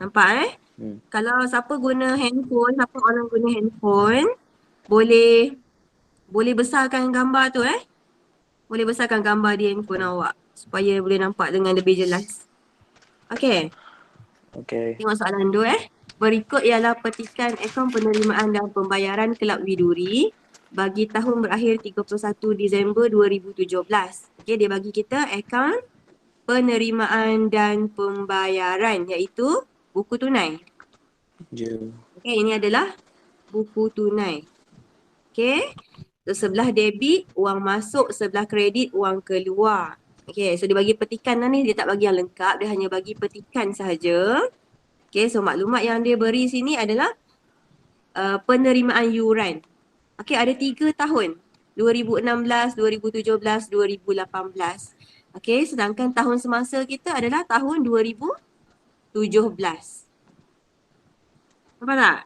Nampak Kalau siapa guna handphone, siapa orang guna handphone, boleh boleh besarkan gambar tu Boleh besarkan gambar di handphone awak supaya boleh nampak dengan lebih jelas. Okey, Okey. tengok soalan tu Berikut ialah petikan akaun penerimaan dan pembayaran Kelab Widuri bagi tahun berakhir 31 Disember 2017. Okey, dia bagi kita akaun penerimaan dan pembayaran iaitu buku tunai. Ya. Okey, ini adalah buku tunai. Okey. So, sebelah debit, wang masuk, sebelah kredit, wang keluar. Okey, so dia bagi petikan ni, dia tak bagi yang lengkap, dia hanya bagi petikan sahaja. Okey, so maklumat yang dia beri sini adalah penerimaan yuran. Okey, ada 3 tahun. 2016, 2017, 2018. Okey, sedangkan tahun semasa kita adalah tahun 2017. Nampak tak?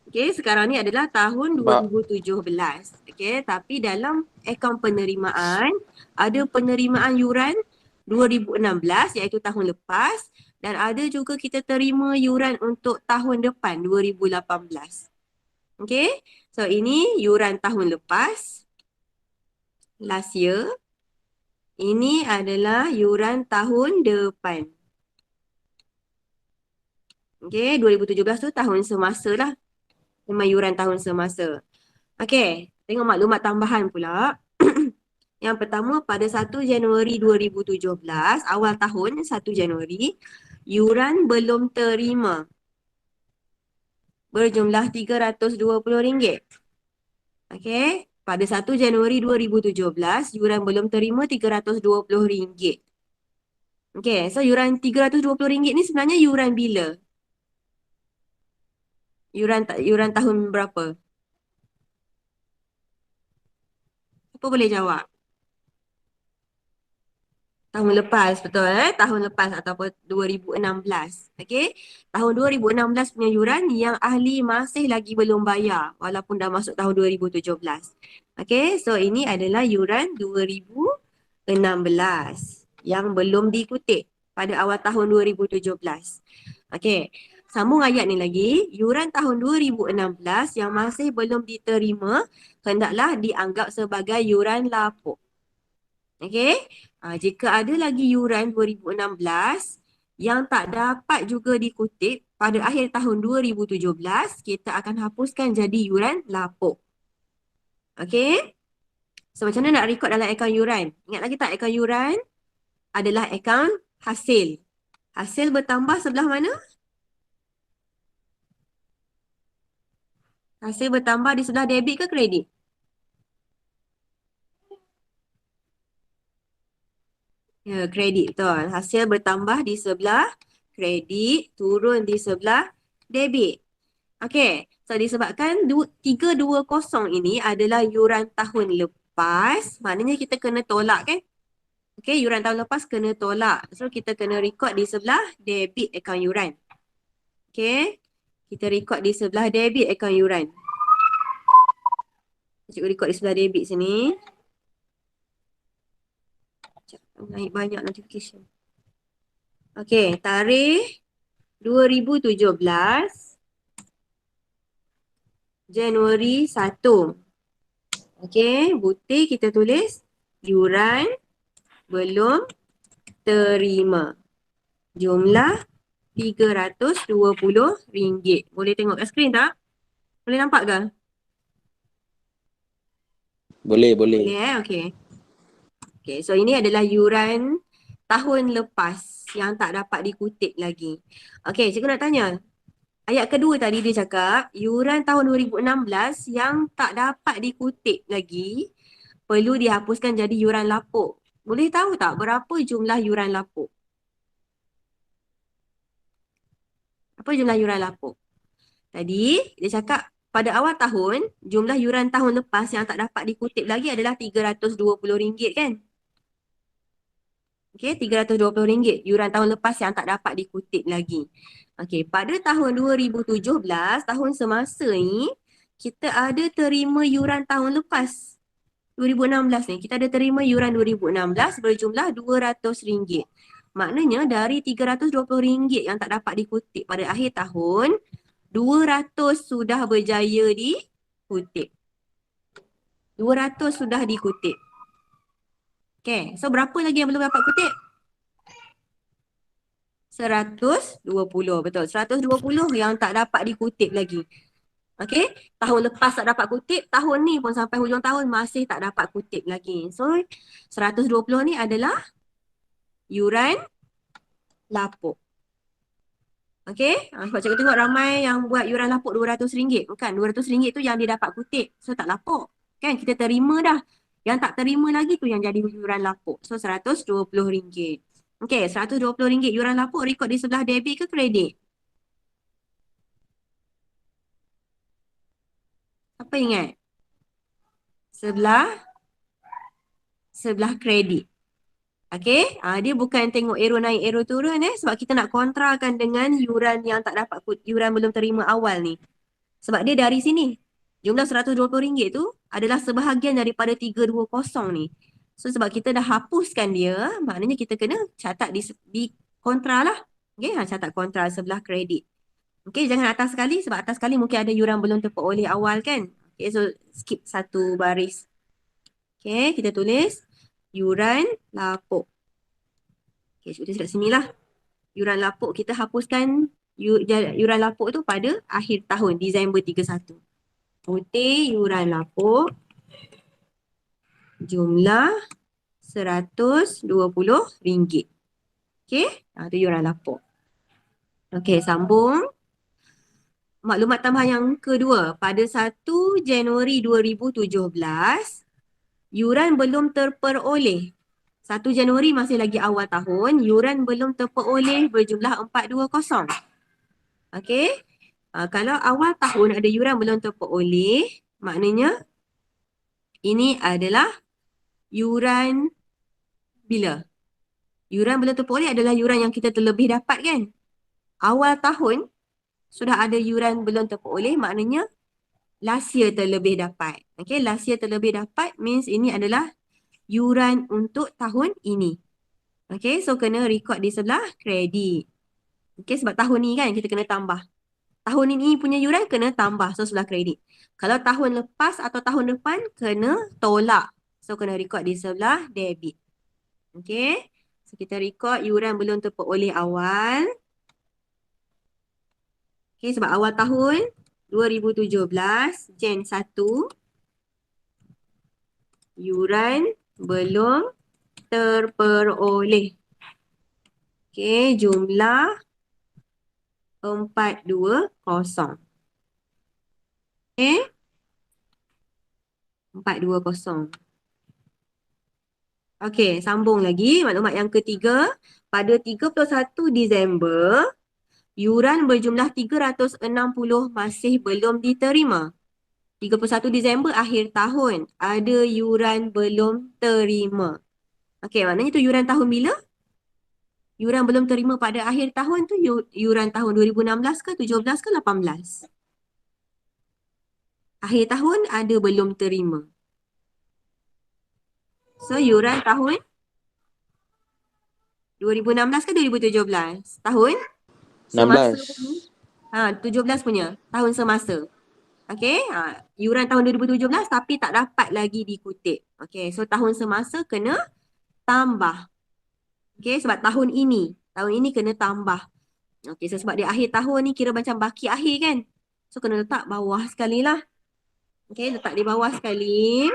Okey, sekarang ni adalah tahun Nampak. 2017. Okey, tapi dalam akaun penerimaan, ada penerimaan yuran 2016 iaitu tahun lepas dan ada juga kita terima yuran untuk tahun depan 2018. Okey, so ini yuran tahun lepas, last year. Ini adalah yuran tahun depan. Okey, 2017 tu tahun semasa lah. Memang yuran tahun semasa. Okey, tengok maklumat tambahan pula. Yang pertama, pada 1 Januari 2017, awal tahun 1 Januari, yuran belum terima berjumlah RM320. Okey, pada 1 Januari 2017, yuran belum terima RM320. Okey, so yuran RM320 ni sebenarnya yuran bila? Yuran tahun berapa? Siapa boleh jawab? Tahun lepas, betul Tahun lepas ataupun 2016. Okey. Tahun 2016 punya yuran yang ahli masih lagi belum bayar walaupun dah masuk tahun 2017. Okey, so ini adalah yuran 2016 yang belum dikutip pada awal tahun 2017. Okey. Sambung ayat ni lagi, yuran tahun 2016 yang masih belum diterima hendaklah dianggap sebagai yuran lapuk. Okey. Jika ada lagi yuran 2016 yang tak dapat juga dikutip pada akhir tahun 2017, kita akan hapuskan jadi yuran lapuk. Okey. So macam mana nak record dalam akaun yuran? Ingat lagi tak akaun yuran adalah akaun hasil. Hasil bertambah sebelah mana? Hasil bertambah di sebelah debit ke kredit? Ya, kredit betul. Hasil bertambah di sebelah kredit, turun di sebelah debit. Okey, so disebabkan 320 ini adalah yuran tahun lepas, maknanya kita kena tolak kan? Okey, yuran tahun lepas kena tolak. So kita kena record di sebelah debit akaun yuran. Okey, kita record di sebelah debit akaun yuran. Cikgu record di sebelah debit sini. Naik banyak notification. Okey, tarikh 2017 Januari 1. Okey, butir kita tulis yuran belum terima. Jumlah RM320. Boleh tengok kat skrin tak? Boleh nampak ke? Boleh. Boleh okey. Okey, so ini adalah yuran tahun lepas yang tak dapat dikutip lagi. Okey, cikgu nak tanya. Ayat kedua tadi dia cakap yuran tahun 2016 yang tak dapat dikutip lagi perlu dihapuskan jadi yuran lapuk. Boleh tahu tak berapa jumlah yuran lapuk? Apa jumlah yuran lapuk? Tadi dia cakap pada awal tahun jumlah yuran tahun lepas yang tak dapat dikutip lagi adalah RM320 kan? Okey, RM320 yuran tahun lepas yang tak dapat dikutip lagi. Okey, pada tahun 2017, tahun semasa ni, kita ada terima yuran tahun lepas. 2016 ni, kita ada terima yuran 2016 berjumlah RM200. Maknanya dari RM320 yang tak dapat dikutip pada akhir tahun, 200 sudah berjaya dikutip. 200 sudah dikutip. Okay, so berapa lagi yang belum dapat kutip? 120, betul. 120 yang tak dapat dikutip lagi. Okay, tahun lepas tak dapat kutip, tahun ni pun sampai hujung tahun masih tak dapat kutip lagi. So, 120 ni adalah yuran lapuk. Okay, sebab cikgu tengok ramai yang buat yuran lapuk RM200. Bukan, RM200 tu yang dia dapat kutip. So, tak lapuk. Kan, kita terima dah. Yang tak terima lagi tu yang jadi yuran lapuk. So, RM120. Okay, RM120 yuran lapuk rekod di sebelah debit ke kredit? Apa ingat? Sebelah kredit. Okay, dia bukan tengok arrow naik, arrow turun sebab kita nak kontrakan dengan yuran yang tak dapat, yuran belum terima awal ni. Sebab dia dari sini. Jumlah RM120 tu adalah sebahagian daripada 320 ni. So sebab kita dah hapuskan dia, maknanya kita kena catat di kontra lah. Okay, catat kontra sebelah kredit. Okay, jangan atas sekali sebab atas sekali mungkin ada yuran belum terperoleh awal kan. Okay, so skip satu baris. Okay, kita tulis yuran lapuk. Okay, sudah dekat sini lah. Yuran lapuk kita hapuskan yuran lapuk tu pada akhir tahun, Disember 31. Putih yuran lapuk jumlah RM120. Okay, tu yuran lapuk. Okay, sambung. Maklumat tambahan yang kedua. Pada 1 Januari 2017, yuran belum terperoleh. 1 Januari masih lagi awal tahun, yuran belum terperoleh berjumlah 420. Okey. Kalau awal tahun ada yuran belum terperoleh, maknanya ini adalah yuran bila? Yuran belum terperoleh adalah yuran yang kita terlebih dapat kan? Awal tahun sudah ada yuran belum terperoleh, maknanya last year terlebih dapat. Okey, last year terlebih dapat means ini adalah yuran untuk tahun ini. Okay, so kena record di sebelah kredit. Okay, sebab tahun ni kan kita kena tambah. Tahun ini punya yuran kena tambah, so sebelah kredit. Kalau tahun lepas atau tahun depan, kena tolak. So kena record di sebelah debit. Okay, so kita record yuran belum terperoleh awal. Okay, sebab awal tahun 2017, Jan 1, yuran belum terperoleh. Okay, jumlah 420. Okay, 420. Okay, sambung lagi. Maklumat yang ketiga. Pada 31 Disember, yuran berjumlah 360 masih belum diterima. 31 Disember akhir tahun, ada yuran belum terima. Okay, maknanya tu yuran tahun bila? Yuran belum terima pada akhir tahun tu yuran tahun 2016 ke 17 ke 18? Akhir tahun ada belum terima. So yuran tahun 2016 ke 2017? Tahun semasa 16. 17 punya. Tahun semasa. Okay. Yuran tahun 2017 tapi tak dapat lagi dikutip. Okay. So tahun semasa kena tambah. Okay. Sebab tahun ini. Tahun ini kena tambah. Okay. So sebab dia akhir tahun ni kira macam baki akhir kan. So kena letak bawah sekali lah. Okay. Letak di bawah sekali.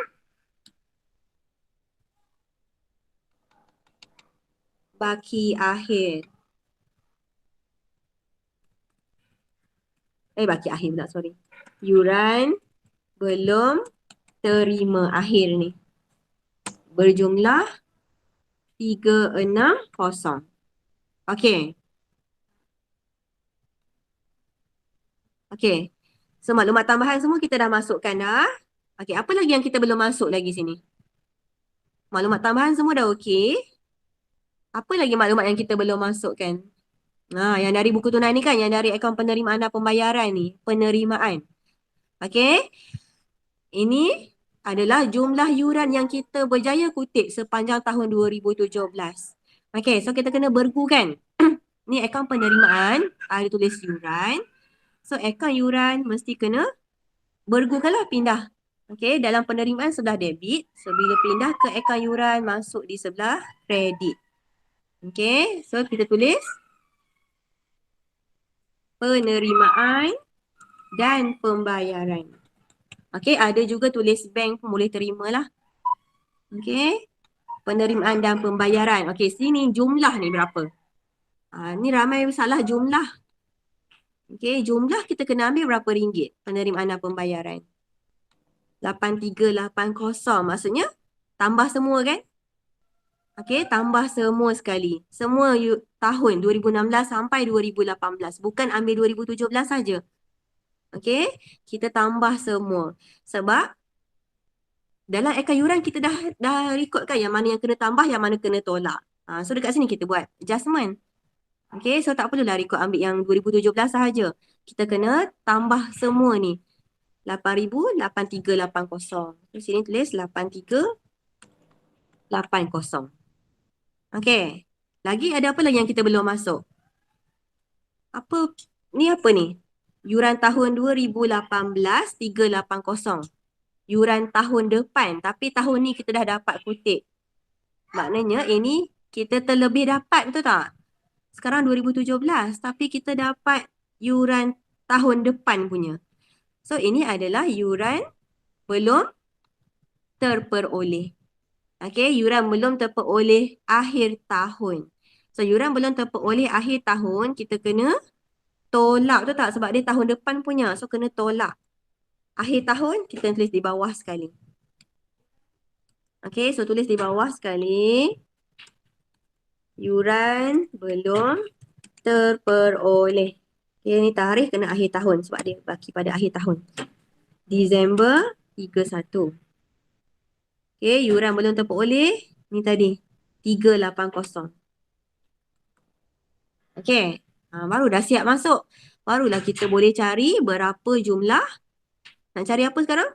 Baki akhir. Baki akhir pula, sorry. Yuran belum terima akhir ni. Berjumlah 360. Okey. Okey. So maklumat tambahan semua kita dah masukkan dah. Okey, apa lagi yang kita belum masuk lagi sini? Maklumat tambahan semua dah okey. Apa lagi maklumat yang kita belum masukkan? Yang dari buku tunai ni kan, yang dari akaun penerimaan dan pembayaran ni, penerimaan. Okey. Ini adalah jumlah yuran yang kita berjaya kutip sepanjang tahun 2017. Okay, so kita kena bergu kan. Ni akaun penerimaan, ada tulis yuran. So akaun yuran mesti kena bergukan lah, pindah. Okay, dalam penerimaan sebelah debit. So bila pindah ke akaun yuran, masuk di sebelah kredit. Okay, so kita tulis penerimaan dan pembayaran. Okay, ada juga tulis bank pun boleh terima lah. Okay, penerimaan dan pembayaran. Okay, sini jumlah ni berapa? Ni ramai salah jumlah. Okay, jumlah kita kena ambil berapa ringgit penerimaan dan pembayaran? 8380. Maksudnya tambah semua kan? Okay, tambah semua sekali. Semua tahun 2016 sampai 2018. Bukan ambil 2017 saja. Okay, kita tambah semua. Sebab dalam akaun yuran kita dah record kan yang mana yang kena tambah, yang mana kena tolak. So dekat sini kita buat adjustment. Okay, so tak perlulah record ambil yang 2017 sahaja. Kita kena tambah semua ni. 8,8380. So sini tulis 8380. Okay. Lagi ada apa lagi yang kita belum masuk? Apa? Ni apa ni? Yuran tahun 2018, 380. Yuran tahun depan. Tapi tahun ni kita dah dapat kutip. Maknanya ini kita terlebih dapat, betul tak? Sekarang 2017. Tapi kita dapat yuran tahun depan punya. So ini adalah yuran belum terperoleh. Okay, yuran belum terperoleh akhir tahun. So, yuran belum terperoleh akhir tahun, kita kena tolak, betul tak? Sebab dia tahun depan punya. So, kena tolak. Akhir tahun, kita tulis di bawah sekali. Okay, so tulis di bawah sekali. Yuran belum terperoleh. Okay, ni tarikh kena akhir tahun sebab dia baki pada akhir tahun. Disember 31. Okay, yuran belum terperoleh. Ni tadi. 380. Okay. Baru dah siap masuk. Barulah kita boleh cari berapa jumlah. Nak cari apa sekarang?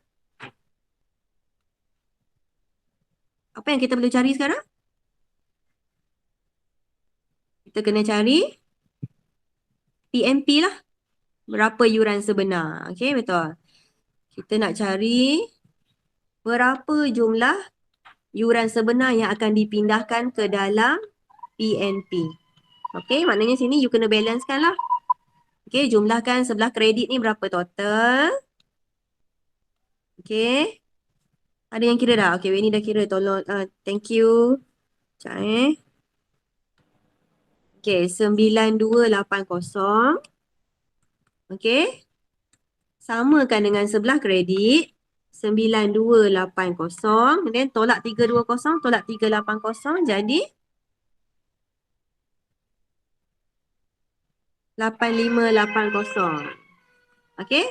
Apa yang kita perlu cari sekarang? Kita kena cari PNP lah. Berapa yuran sebenar. Okay, betul. Kita nak cari berapa jumlah yuran sebenar yang akan dipindahkan ke dalam PNP. Okay, maknanya sini you kena balancekan lah. Okay, jumlahkan sebelah kredit ni berapa total. Okay. Ada yang kira dah? Okay, Weni dah kira. Tolong, thank you. Sekejap Okay, 9280. Okay. Samakan dengan sebelah kredit. 9280. Then tolak 320, tolak 380. Jadi 8580. Okay.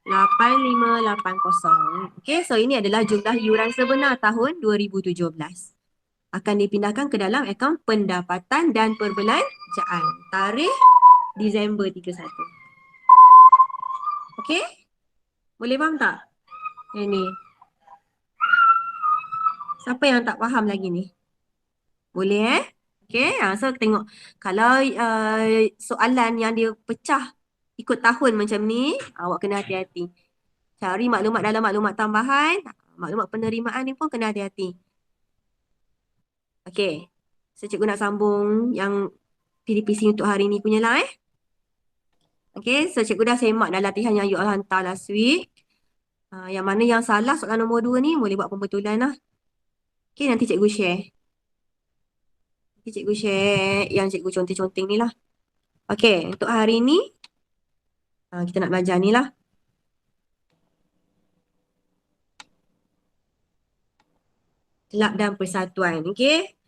8580. Okay, so ini adalah jumlah yuran sebenar tahun 2017. Akan dipindahkan ke dalam akaun pendapatan dan perbelanjaan. Tarikh Disember 31. Okay? Boleh faham tak? Ini. Siapa yang tak faham lagi ni? Boleh Okay, so tengok. Kalau soalan yang dia pecah ikut tahun macam ni, awak kena hati-hati. Cari maklumat dalam maklumat tambahan. Maklumat penerimaan ni pun kena hati-hati. Okay. So, cikgu nak sambung yang PDPC untuk hari ni punya lah Okay, so cikgu dah semak dah latihan yang you all hantar last week. Yang mana yang salah soalan nombor 2 ni boleh buat pembetulan lah. Okay, nanti cikgu share. Nanti cikgu share yang cikgu conteng-conteng ni lah. Okay, untuk hari ni kita nak belajar ni lah. Kelab dan persatuan. Okay.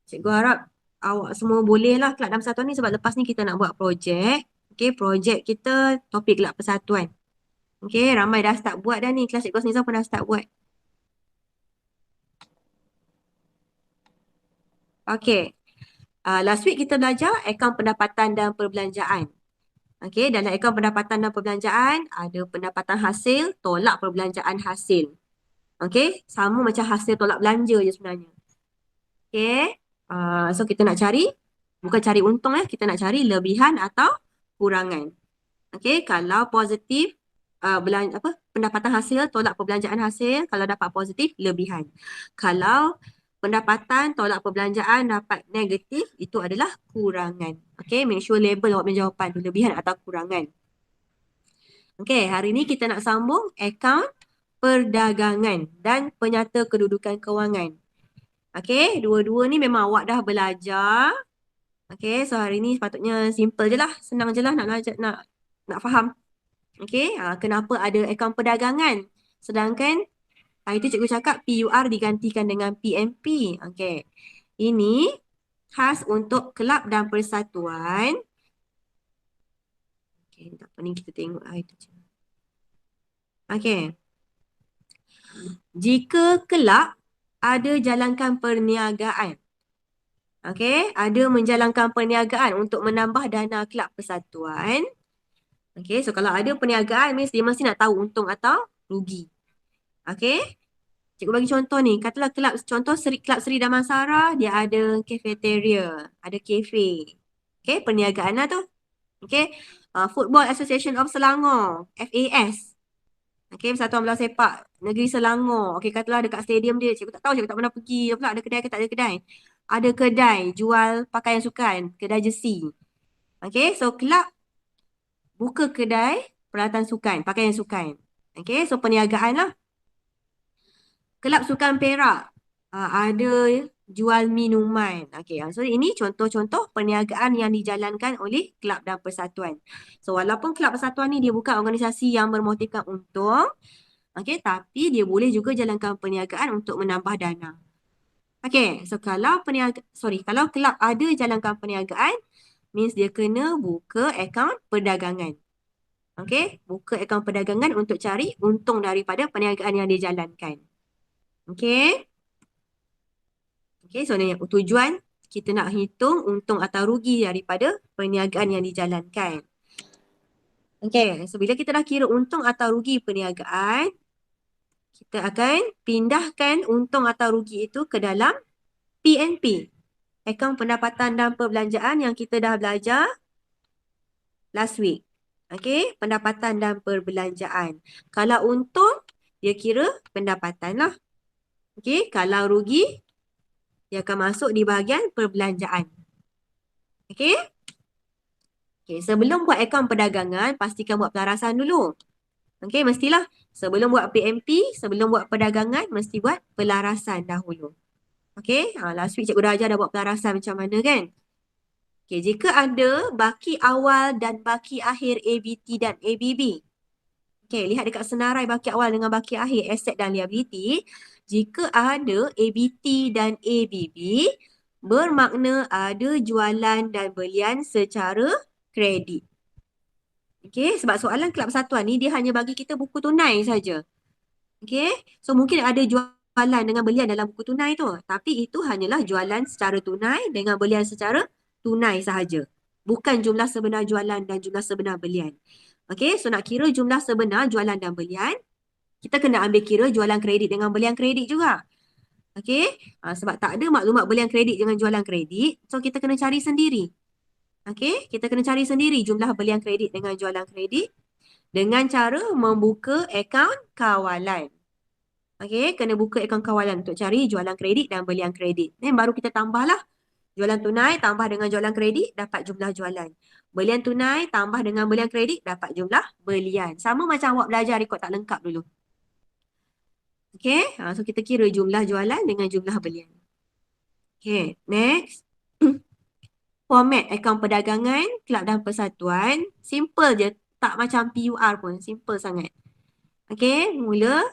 Cikgu harap awak semua boleh lah kelab dan persatuan ni sebab lepas ni kita nak buat projek. Okay, projek kita topik kelab persatuan. Okay, ramai dah start buat dah ni. Kelas Cikgu Hasnizah pun dah start buat. Okay. Last week kita belajar akaun pendapatan dan perbelanjaan. Okay, dalam akaun pendapatan dan perbelanjaan ada pendapatan hasil, tolak perbelanjaan hasil. Okay, sama macam hasil tolak belanja je sebenarnya. Okay. So kita nak cari, bukan cari untung kita nak cari lebihan atau kurangan. Okay, kalau positif, pendapatan hasil tolak perbelanjaan hasil, kalau dapat positif, lebihan. Kalau pendapatan tolak perbelanjaan dapat negatif, itu adalah kurangan. Okay, make sure label awak punya jawapan tu, lebihan atau kurangan. Okay, hari ni kita nak sambung akaun perdagangan dan penyata kedudukan kewangan. Okay, dua-dua ni memang awak dah belajar. Okay, so hari ni sepatutnya simple je lah, senang je lah nak belajar, nak faham. Okay, kenapa ada akaun perdagangan? Sedangkan hari tu cikgu cakap PUR digantikan dengan PMP. Okay, ini khas untuk kelab dan persatuan. Okay, tak apa ni kita tengok hari tu. Okay, jika kelab ada jalankan perniagaan. Okay, ada menjalankan perniagaan untuk menambah dana kelab persatuan. Okay, so kalau ada perniagaan, means dia mesti nak tahu untung atau rugi. Okay, cikgu bagi contoh ni. Katalah contoh Kelab Seri Damansara, dia ada cafeteria, ada kafe. Okay, perniagaan lah tu. Okay, Football Association of Selangor, FAS. Okay, Persatuan Bola Sepak Negeri Selangor. Okay, katalah dekat stadium dia, cikgu tak tahu, cikgu tak pernah pergi. Pula ada kedai ke tak ada kedai. Ada kedai jual pakaian sukan, kedai jersey. Okay, so kelab buka kedai peralatan sukan, pakaian sukan. Okay, so perniagaan lah. Kelab Sukan Perak ada jual minuman. Okay, so ini contoh-contoh perniagaan yang dijalankan oleh kelab dan persatuan. So walaupun kelab persatuan ni dia bukan organisasi yang bermotifkan untung, okay, tapi dia boleh juga jalankan perniagaan untuk menambah dana. Okay, so kalau kelab ada jalankan perniagaan, means dia kena buka akaun perdagangan. Okay, buka akaun perdagangan untuk cari untung daripada perniagaan yang dia jalankan. Okay. Okay, so ni tujuan kita nak hitung untung atau rugi daripada perniagaan yang dijalankan. Okay, so bila kita dah kira untung atau rugi perniagaan, kita akan pindahkan untung atau rugi itu ke dalam PNP, akaun pendapatan dan perbelanjaan yang kita dah belajar last week. Okay, pendapatan dan perbelanjaan. Kalau untung, dia kira pendapatan lah. Okay, kalau rugi, dia akan masuk di bahagian perbelanjaan. Okay? Okay, sebelum buat akaun perdagangan, pastikan buat pelarasan dulu. Okay, mestilah. Sebelum buat PMP, sebelum buat perdagangan, mesti buat pelarasan dahulu. Okay, last week cikgu dah ajar dah buat pelarasan macam mana kan? Okay, jika ada baki awal dan baki akhir ABT dan ABB. Okay, lihat dekat senarai baki awal dengan baki akhir, aset dan liability. Jika ada ABT dan ABB, bermakna ada jualan dan belian secara kredit. Okay, sebab soalan kelab persatuan ni dia hanya bagi kita buku tunai saja. Okay, so mungkin ada jualan dengan belian dalam buku tunai tu. Tapi itu hanyalah jualan secara tunai dengan belian secara tunai sahaja. Bukan jumlah sebenar jualan dan jumlah sebenar belian. Okay, so nak kira jumlah sebenar jualan dan belian, kita kena ambil kira jualan kredit dengan belian kredit juga. Okay, sebab tak ada maklumat belian kredit dengan jualan kredit, so kita kena cari sendiri. Okay, kita kena cari sendiri jumlah belian kredit dengan jualan kredit dengan cara membuka akaun kawalan. Okay, kena buka akaun kawalan untuk cari jualan kredit dan belian kredit. Dan baru kita tambahlah. Jualan tunai tambah dengan jualan kredit, dapat jumlah jualan. Belian tunai tambah dengan belian kredit, dapat jumlah belian. Sama macam awak belajar rekod tak lengkap dulu. Okay, so kita kira jumlah jualan dengan jumlah belian. Okay, next. Format akaun perdagangan, kelab dan persatuan. Simple je, tak macam PUR pun. Simple sangat. Okay, mula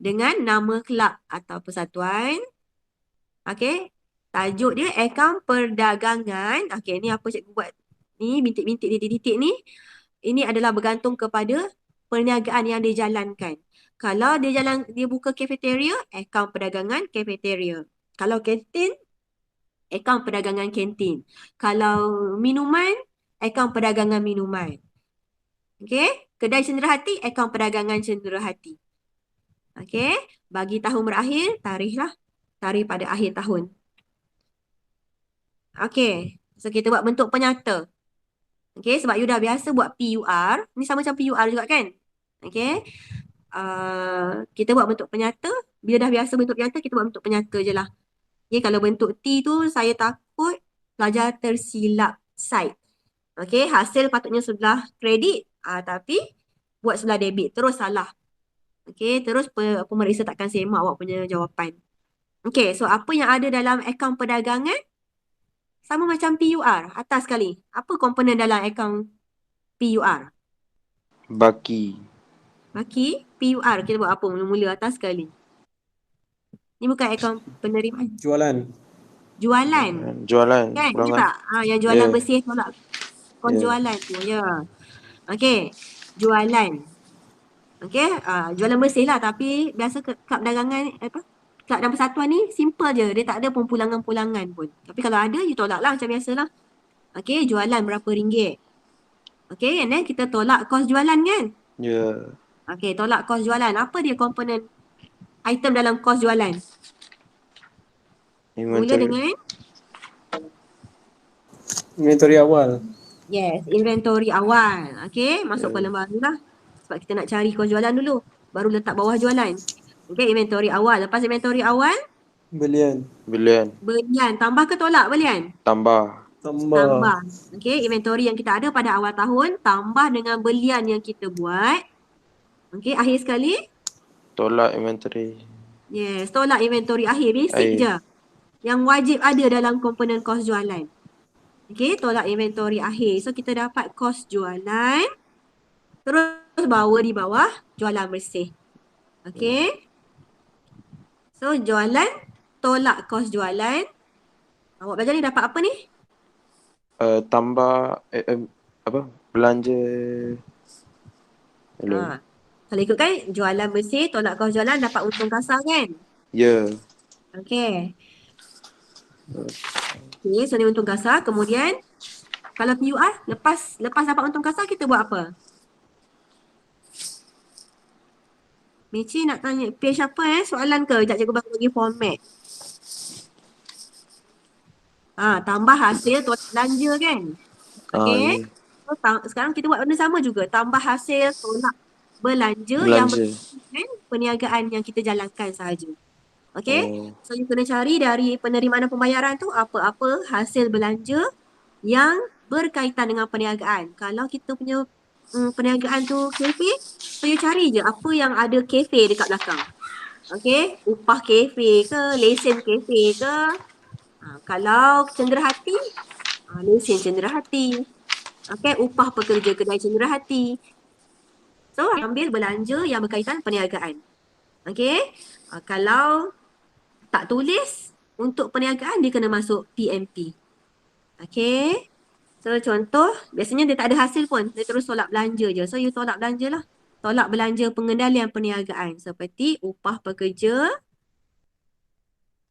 dengan nama kelab atau persatuan. Okay, tajuk dia akaun perdagangan. Okay, ni apa cikgu buat ni, bintik-bintik titik-titik ni. Ini adalah bergantung kepada perniagaan yang dijalankan. Kalau dia buka cafeteria, akaun perdagangan cafeteria. Kalau kantin, akaun perdagangan kantin. Kalau minuman, akaun perdagangan minuman. Okay, kedai cenderahati, akaun perdagangan cenderahati. Okay, bagi tahun berakhir, tarikh pada akhir tahun. Okay. So kita buat bentuk penyata. Okay, sebab you dah biasa buat PUR. Ni sama macam PUR juga kan? Okay. Kita buat bentuk penyata. Bila dah biasa bentuk penyata, kita buat bentuk penyata je lah. Okay, kalau bentuk T tu saya takut pelajar tersilap side. Okay, hasil patutnya sebelah kredit. Tapi buat sebelah debit. Terus salah. Okay, terus pemeriksa takkan semak awak punya jawapan. Okay, so apa yang ada dalam akaun perdagangan? Sama macam PUR. Atas sekali. Apa komponen dalam akaun PUR? Baki. Baki PUR. Kita buat apa? Mula-mula atas sekali. Ni bukan akaun penerimaan. Jualan. Jualan. Jualan. Kan? Ya Pulangan. tak? Yang jualan Ya. bersih tolak kos Ya. jualan tu. Ya. Okay. Jualan. Okay. Jualan bersih lah. Tapi biasa kad dagangan, kad dan persatuan ni simple je. Dia tak ada pun pulangan-pulangan pun. Tapi kalau ada, you tolak lah macam biasa lah. Okay. Jualan berapa ringgit. Okay. And then kita tolak kos jualan kan? Ya. Okay. Tolak kos jualan. Apa dia komponen item dalam kos jualan? Mula Inventory. dengan Inventory awal. yes, inventory awal. Okay, masuk kolom baru lah. Sebab kita nak cari kos jualan dulu. Baru letak bawah jualan. Okay, inventory awal. Lepas inventory awal, Belian. Belian. belian. Tambah ke tolak belian? Tambah. Tambah. Okay, inventory yang kita ada pada awal tahun, tambah dengan belian yang kita buat. Okay, akhir sekali. Tolak inventory. Yes, tolak inventory akhir. Basic Akhir. je. Yang wajib ada dalam komponen kos jualan. Okay, tolak inventory akhir. So, kita dapat kos jualan. Terus bawa di bawah jualan bersih. Okay. So, jualan, tolak kos jualan. Awak belajar ni dapat apa ni? Tambah apa? Belanja. Hello. Kalau ikutkan, jualan bersih, tolak kos jualan, dapat untung kasar kan? Ya. Okay. Okay, so ni untung kasar. Kemudian, kalau PUR, lepas dapat untung kasar, kita buat apa? Michi nak tanya page apa soalan ke? Sekejap cikgu bagi format. Tambah hasil tolak belanja kan? Okay. Ya. So, sekarang kita buat benda sama juga. Tambah hasil tolak belanja yang Belanja. berkaitan perniagaan yang kita jalankan sahaja. Okay. Oh. So, you kena cari dari penerimaan dan pembayaran tu apa-apa hasil belanja yang berkaitan dengan perniagaan. Kalau kita punya perniagaan tu kafe, so you cari je apa yang ada kafe dekat belakang. Okay, upah kafe ke, lesen kafe ke. Kalau cenderahati, lesen cenderahati. Okay, upah pekerja kedai cenderahati. So, ambil belanja yang berkaitan perniagaan. Okay, kalau tak tulis untuk perniagaan, dia kena masuk PMP. Okay. So, contoh, biasanya dia tak ada hasil pun. Dia terus tolak belanja je. So, you tolak belanja lah. Tolak belanja pengendalian perniagaan. Seperti upah pekerja,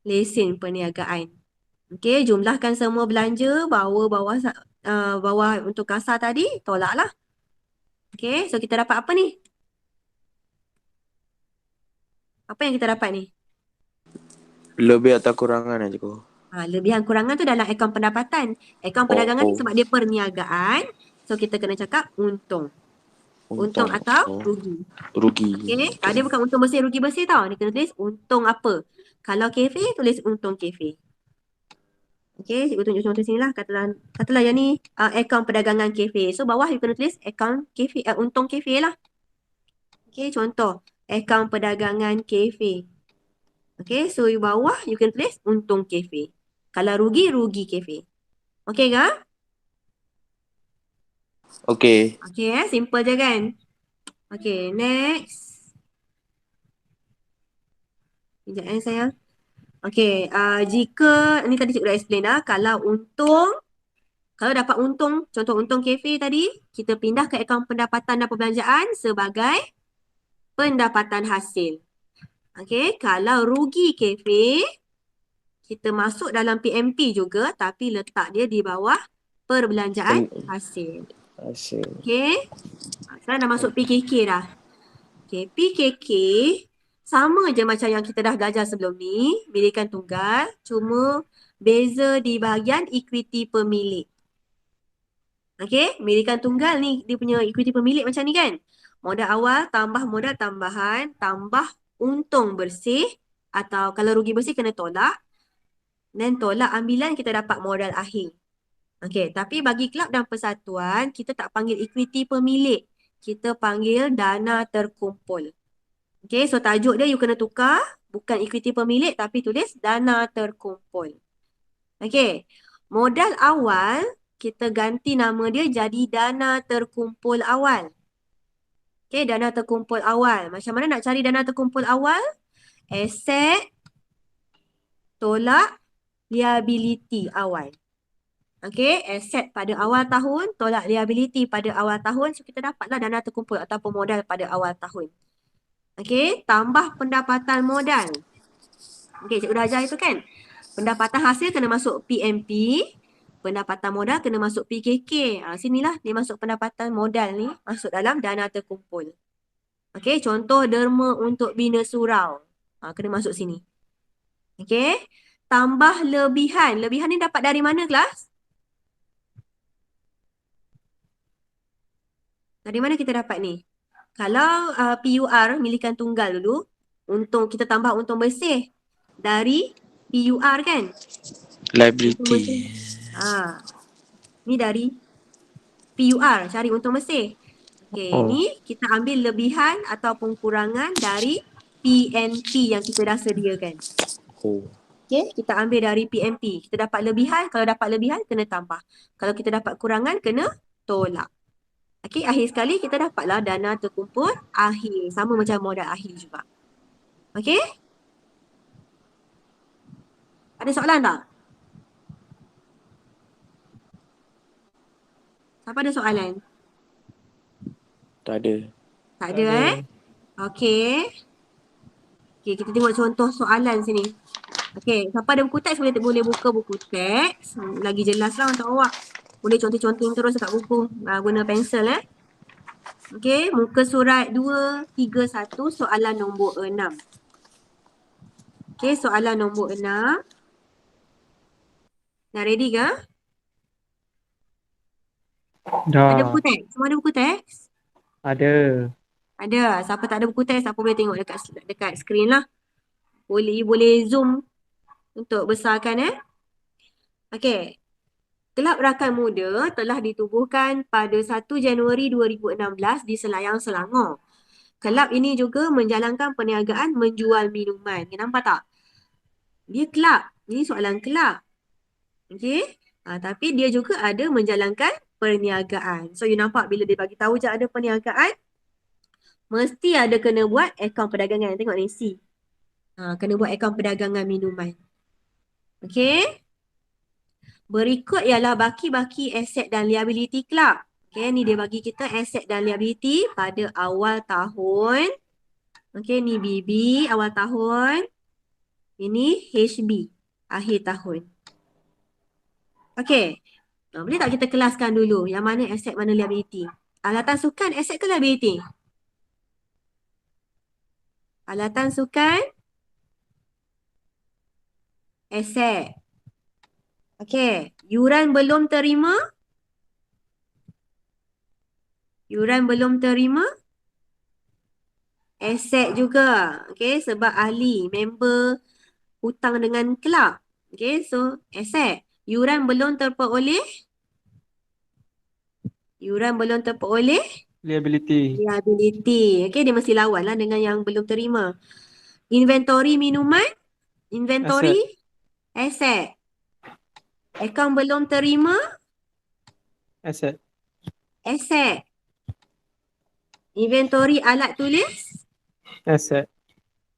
lesen perniagaan. Okay, jumlahkan semua belanja, bawah untuk kasar tadi, tolak lah. Okay, so kita dapat apa ni? Apa yang kita dapat ni? Lebih atau kurangan aja kok. Lebihan kurangan tu dalam akaun pendapatan. Akaun perdagangan ni sebab dia perniagaan. So, kita kena cakap untung. Untung atau rugi. Rugi. Okay. Dia bukan untung bersih, rugi bersih tau. Dia kena tulis untung apa. Kalau kafe, tulis untung kafe. Okay, cikgu tunjuk contoh sini lah. Katalah yang ni akaun perdagangan kafe. So, bawah you kena tulis akaun kafe, untung kafe lah. Okay, contoh. Akaun perdagangan kafe. Okay, so you bawah you can tulis untung kafe. Kalau rugi, rugi kafe. Okay ke? Okay. Okay, simple je kan? Okay, next. Sekejap sayang. Okay, jika, ni tadi cikgu dah explain dah. Kalau dapat untung, contoh untung kafe tadi, kita pindah ke akaun pendapatan dan perbelanjaan sebagai pendapatan hasil. Okay, kalau rugi kafe, kita masuk dalam PMP juga tapi letak dia di bawah perbelanjaan hasil. Okay. Sekarang dah masuk PKK dah. Okay, PKK sama je macam yang kita dah belajar sebelum ni. Bilangan tunggal. Cuma beza di bahagian equity pemilik. Okey, milikan tunggal ni dia punya equity pemilik macam ni kan. Modal awal tambah modal tambahan tambah untung bersih atau kalau rugi bersih kena tolak. Dan tolak ambilan kita dapat modal akhir. Okey, tapi bagi kelab dan persatuan kita tak panggil equity pemilik. Kita panggil dana terkumpul. Okey, so tajuk dia you kena tukar. Bukan equity pemilik tapi tulis dana terkumpul. Okey, modal awal kita ganti nama dia jadi dana terkumpul awal. Okey, dana terkumpul awal. Macam mana nak cari dana terkumpul awal? Aset tolak liability awal. Okey, aset pada awal tahun tolak liability pada awal tahun. So kita dapatlah dana terkumpul ataupun modal pada awal tahun. Okey, tambah pendapatan modal. Okey, cikgu dah ajar itu kan. Pendapatan hasil kena masuk PMP. Pendapatan modal kena masuk PKK. Sinilah dia masuk pendapatan modal ni. Masuk dalam dana terkumpul. Okey, contoh derma untuk bina surau. Kena masuk sini. Okey, tambah lebihan. Lebihan ni dapat dari mana kelas? Dari mana kita dapat ni? Kalau PUR, milikan tunggal dulu. Untung, kita tambah untung bersih. Dari PUR kan? Untung bersih. Liability. Ni dari PUR, cari untung bersih. Okey, ni kita ambil lebihan ataupun kurangan dari PNP yang kita dah sediakan. Oh. Okey, kita ambil dari PNP. Kita dapat lebihan, kalau dapat lebihan kena tambah. Kalau kita dapat kurangan kena tolak. Okey, akhir sekali kita dapatlah dana terkumpul akhir. Sama macam modal akhir juga. Okey? Ada soalan tak? Siapa ada soalan? Tak ada. Tak ada Okey. Okey, kita tengok contoh soalan sini. Okey, siapa ada buku teks boleh buka buku teks. Lagi jelas lah untuk awak. Boleh contoh-contoh terus dekat buku. Guna pensel Okey, muka surat 231 soalan nombor 6. Okey, soalan nombor 6. Dah ready ke? Ada Dah. buku teks? Semua ada buku teks? Ada. Ada. Siapa tak ada buku teks, siapa boleh tengok dekat skrin lah. Boleh zoom untuk besarkan Okey. Kelab Rakan Muda telah ditubuhkan pada 1 Januari 2016 di Selayang, Selangor. Kelab ini juga menjalankan perniagaan menjual minuman. Nampak tak? Dia kelab. Ini soalan kelab. Okey. Tapi dia juga ada menjalankan perniagaan. So you nampak bila dia bagi tahu je ada perniagaan, mesti ada kena buat akaun perdagangan. Tengok ni C. Kena buat akaun perdagangan minuman. Okey. Berikut ialah baki-baki aset dan liability kelab. Okey, ni dia bagi kita aset dan liability pada awal tahun. Okey, ni BB awal tahun. Ini HB akhir tahun. Okey. Boleh tak kita kelaskan dulu yang mana aset mana liability? Alatan sukan aset ke liability? Alatan sukan aset. Okey, yuran belum terima? Yuran belum terima? Aset juga. Okey, sebab ahli, member hutang dengan kelab. Okey, so aset. Yuran belum terperoleh? Yuran belum terperoleh? Liability. Liability. Okey, dia mesti lawan lah dengan yang belum terima. Inventory minuman? Inventory? Aset. Akaun belum terima? Asset. Aset. Inventory alat tulis? Asset.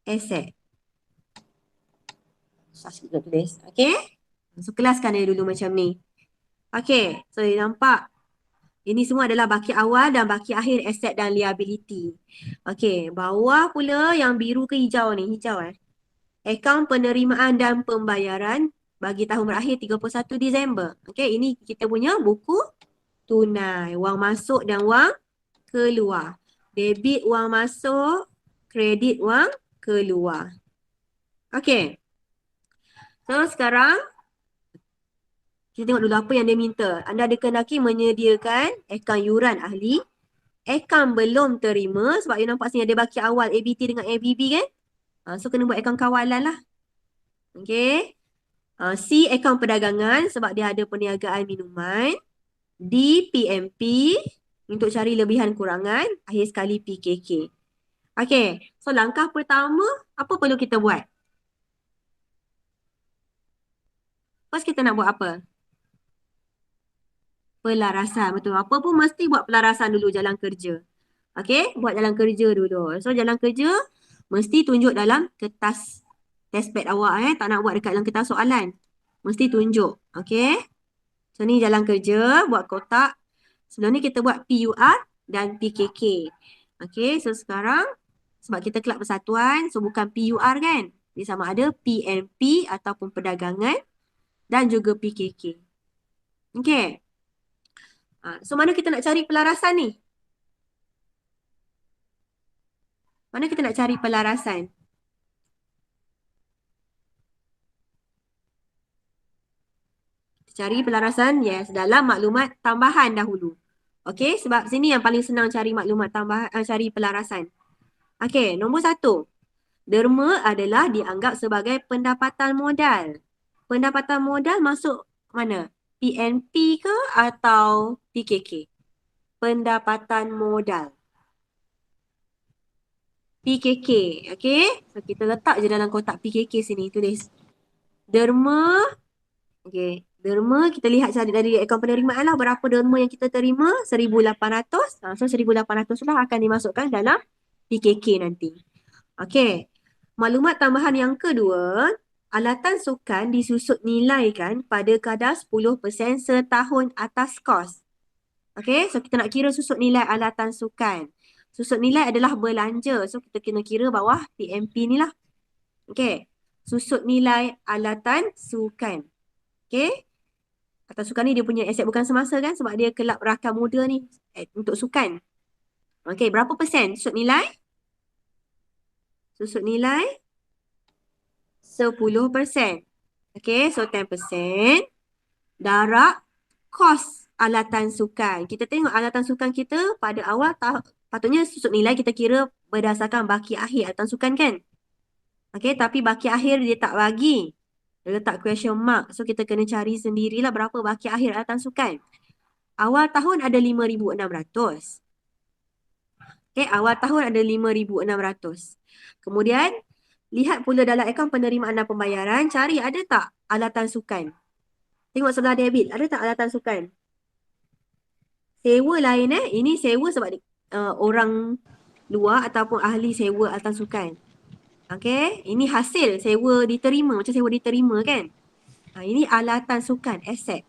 Aset. Kita tulis. Okey? So, kelaskan dia dulu macam ni. Okey. So, nampak? Ini semua adalah baki awal dan baki akhir aset dan liability. Okey. Bawah pula yang biru ke hijau ni? Hijau Akaun penerimaan dan pembayaran bagi tahun berakhir 31 Disember. Okey. Ini kita punya buku tunai. Wang masuk dan wang keluar. Debit wang masuk. Kredit wang keluar. Okey. So, sekarang Kita tengok dulu apa yang dia minta. Anda dikendaki menyediakan akaun yuran ahli. Akaun belum terima sebab you nampak sini ada baki awal ABT dengan ABB kan. So kena buat akaun kawalan lah. Okay. C akaun perdagangan sebab dia ada perniagaan minuman. D PMP untuk cari lebihan kurangan. Akhir sekali PKK. Okay. So langkah pertama apa perlu kita buat? First kita nak buat apa? Pelarasan. Betul. Apa pun mesti buat pelarasan dulu jalan kerja. Okay. Buat jalan kerja dulu. So jalan kerja mesti tunjuk dalam kertas test pad awak. Tak nak buat dekat dalam kertas soalan. Mesti tunjuk. Okay. So ni jalan kerja. Buat kotak. Sebelum ni kita buat PUR dan PKK. Okay. So sekarang sebab kita kelab persatuan. So bukan PUR kan. Dia sama ada PNP ataupun perdagangan. Dan juga PKK. Okay. So mana kita nak cari pelarasan ni? Mana kita nak cari pelarasan? Cari pelarasan, yes, dalam maklumat tambahan dahulu. Okey, sebab sini yang paling senang cari maklumat tambahan, cari pelarasan. Okey, nombor 1. Derma adalah dianggap sebagai pendapatan modal. Pendapatan modal masuk mana? PNP ke atau PKK? Pendapatan modal. PKK, okey? So kita letak je dalam kotak PKK sini, tulis. Derma, okey. Derma, kita lihat dari akaun penerimaan lah berapa derma yang kita terima, 1,800. So 1,800 lah akan dimasukkan dalam PKK nanti. Okey. Maklumat tambahan yang kedua, alatan sukan disusut nilaikan pada kadar 10% setahun atas kos. Okey, so kita nak kira susut nilai alatan sukan. Susut nilai adalah belanja. So kita kena kira bawah PMP ni lah. Okey. Susut nilai alatan sukan. Okey. Alatan sukan ni dia punya aset bukan semasa kan sebab dia kelab rakam muda ni untuk sukan. Okey, berapa persen susut nilai? Susut nilai 10%. Okey, so 10% darab kos alatan sukan. Kita tengok alatan sukan kita pada awal patutnya susut nilai kita kira berdasarkan baki akhir alatan sukan kan? Okey, tapi baki akhir dia tak bagi. Dia letak question mark. So kita kena cari sendirilah berapa baki akhir alatan sukan. Awal tahun ada 5,600. Okey, awal tahun ada 5,600. Kemudian lihat pula dalam akaun penerimaan dan pembayaran, cari ada tak alatan sukan. Tengok sebelah debit, ada tak alatan sukan? Sewa lain ini sewa sebab orang luar ataupun ahli sewa alatan sukan. Okey, ini hasil sewa diterima, macam sewa diterima kan? Ini alatan sukan, aset.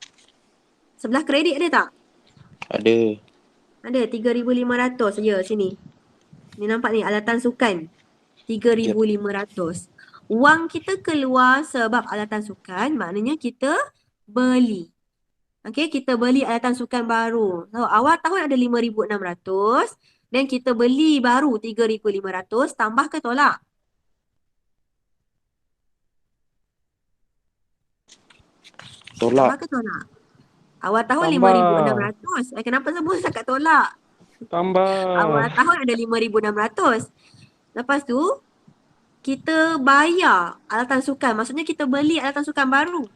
Sebelah kredit ada tak? Ada. Ada, 3,500 je sini. Ni nampak ni, alatan sukan. 3,500. Wang kita keluar sebab alatan sukan, maknanya kita beli. Okey, kita beli alatan sukan baru. So, awal tahun ada 5,600 dan kita beli baru 3,500, tambah ke tolak? Tolak. Tambah ke tolak? Awal tahun Tambah. 5,600. Kenapa semua cakap tolak? Tambah. Awal tahun ada 5,600. Lepas tu, kita bayar alatan sukan. Maksudnya kita beli alatan sukan baru.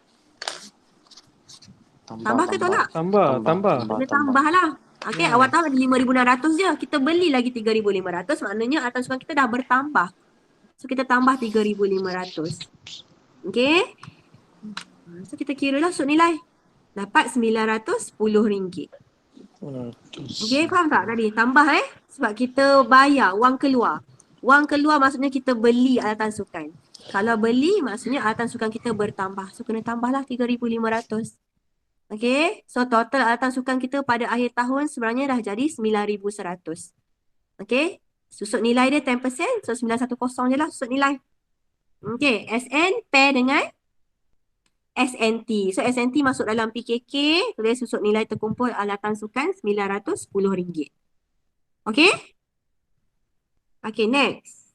Tambah ke tolak? Tambah. Kena tambah lah. Okey, awal tahun ada 5,600 je. Kita beli lagi 3,500. Maknanya alatan sukan kita dah bertambah. So, kita tambah 3,500. Okey. So, kita kira lah susut nilai. Dapat RM910. Okey, faham tak tadi? Tambah sebab kita bayar, wang keluar. Wang keluar maksudnya kita beli alatan sukan. Kalau beli maksudnya alatan sukan kita bertambah. So, kena tambahlah 3,500. Okey, so total alatan sukan kita pada akhir tahun sebenarnya dah jadi 9,100. Okey, susut nilai dia 10%, so 910 je lah susut nilai. Okey, SN pair dengan SNT. So SNT masuk dalam PKK, tulis susut nilai terkumpul alatan sukan RM910. Okey? Okey, next.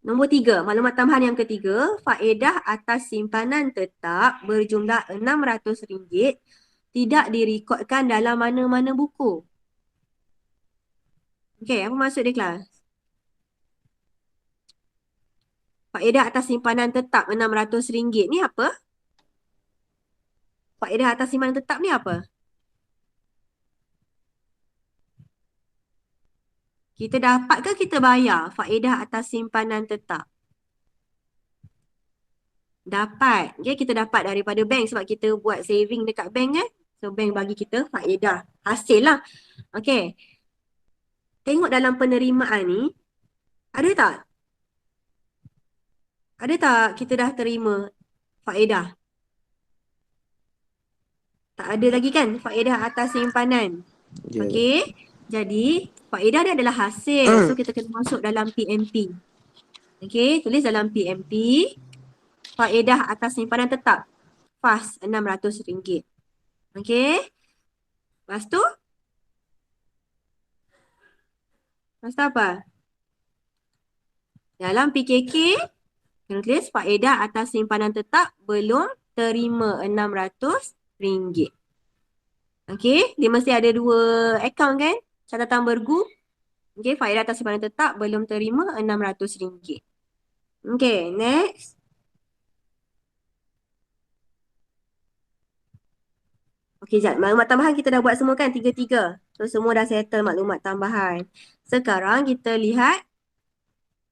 Nombor 3, maklumat tambahan yang ketiga, faedah atas simpanan tetap berjumlah RM600 tidak direkodkan dalam mana-mana buku. Okey, apa maksud dia, kelas? Faedah atas simpanan tetap RM600 ni apa? Faedah atas simpanan tetap ni apa? Kita dapat ke kita bayar faedah atas simpanan tetap? Dapat. Okay, kita dapat daripada bank sebab kita buat saving dekat bank kan. So, bank bagi kita faedah. Hasil lah. Okay. Tengok dalam penerimaan ni. Ada tak? Ada tak kita dah terima faedah? Tak ada lagi kan faedah atas simpanan. Ya. Okay. Jadi, faedah dia adalah hasil. So, kita kena masuk dalam PMP. Okay, tulis dalam PMP. Faedah atas simpanan tetap. FAS RM600. Okay. Lepas tu? Lepas tu apa? Dalam PKK, kena tulis faedah atas simpanan tetap belum terima RM600. Okay. Dia mesti ada 2 akaun kan? Catatan bergu. Okay. Faedah atas simpanan tetap belum terima RM600. Okay. Next. Okey, jap. Maklumat tambahan kita dah buat semua kan? 3-3. So, semua dah settle maklumat tambahan. Sekarang kita lihat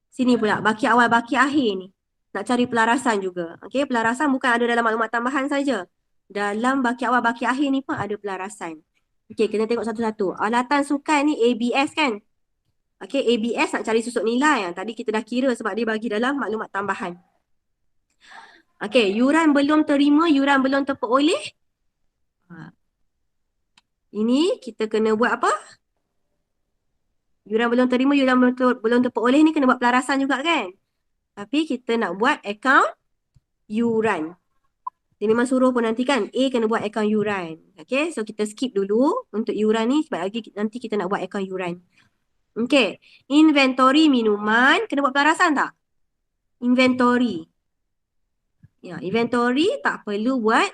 sini pula. Baki awal, baki akhir ni. Nak cari pelarasan juga. Okey, pelarasan bukan ada dalam maklumat tambahan saja. Dalam baki awal, baki akhir ni pun ada pelarasan. Okey, kena tengok satu-satu. Alatan sukan ni ABS kan? Okey, ABS nak cari susut nilai. Tadi kita dah kira sebab dia bagi dalam maklumat tambahan. Okey, yuran belum terima, yuran belum terperoleh. Ini kita kena buat apa? Yuran belum terima, yuran belum terperoleh ni kena buat pelarasan juga kan? Tapi kita nak buat akaun yuran. Dia memang suruh pun nanti kan, A kena buat akaun yuran. Okay, so kita skip dulu untuk yuran ni sebab lagi nanti kita nak buat akaun yuran. Okay, inventory minuman, kena buat pelarasan tak? Inventory. Ya, inventory tak perlu buat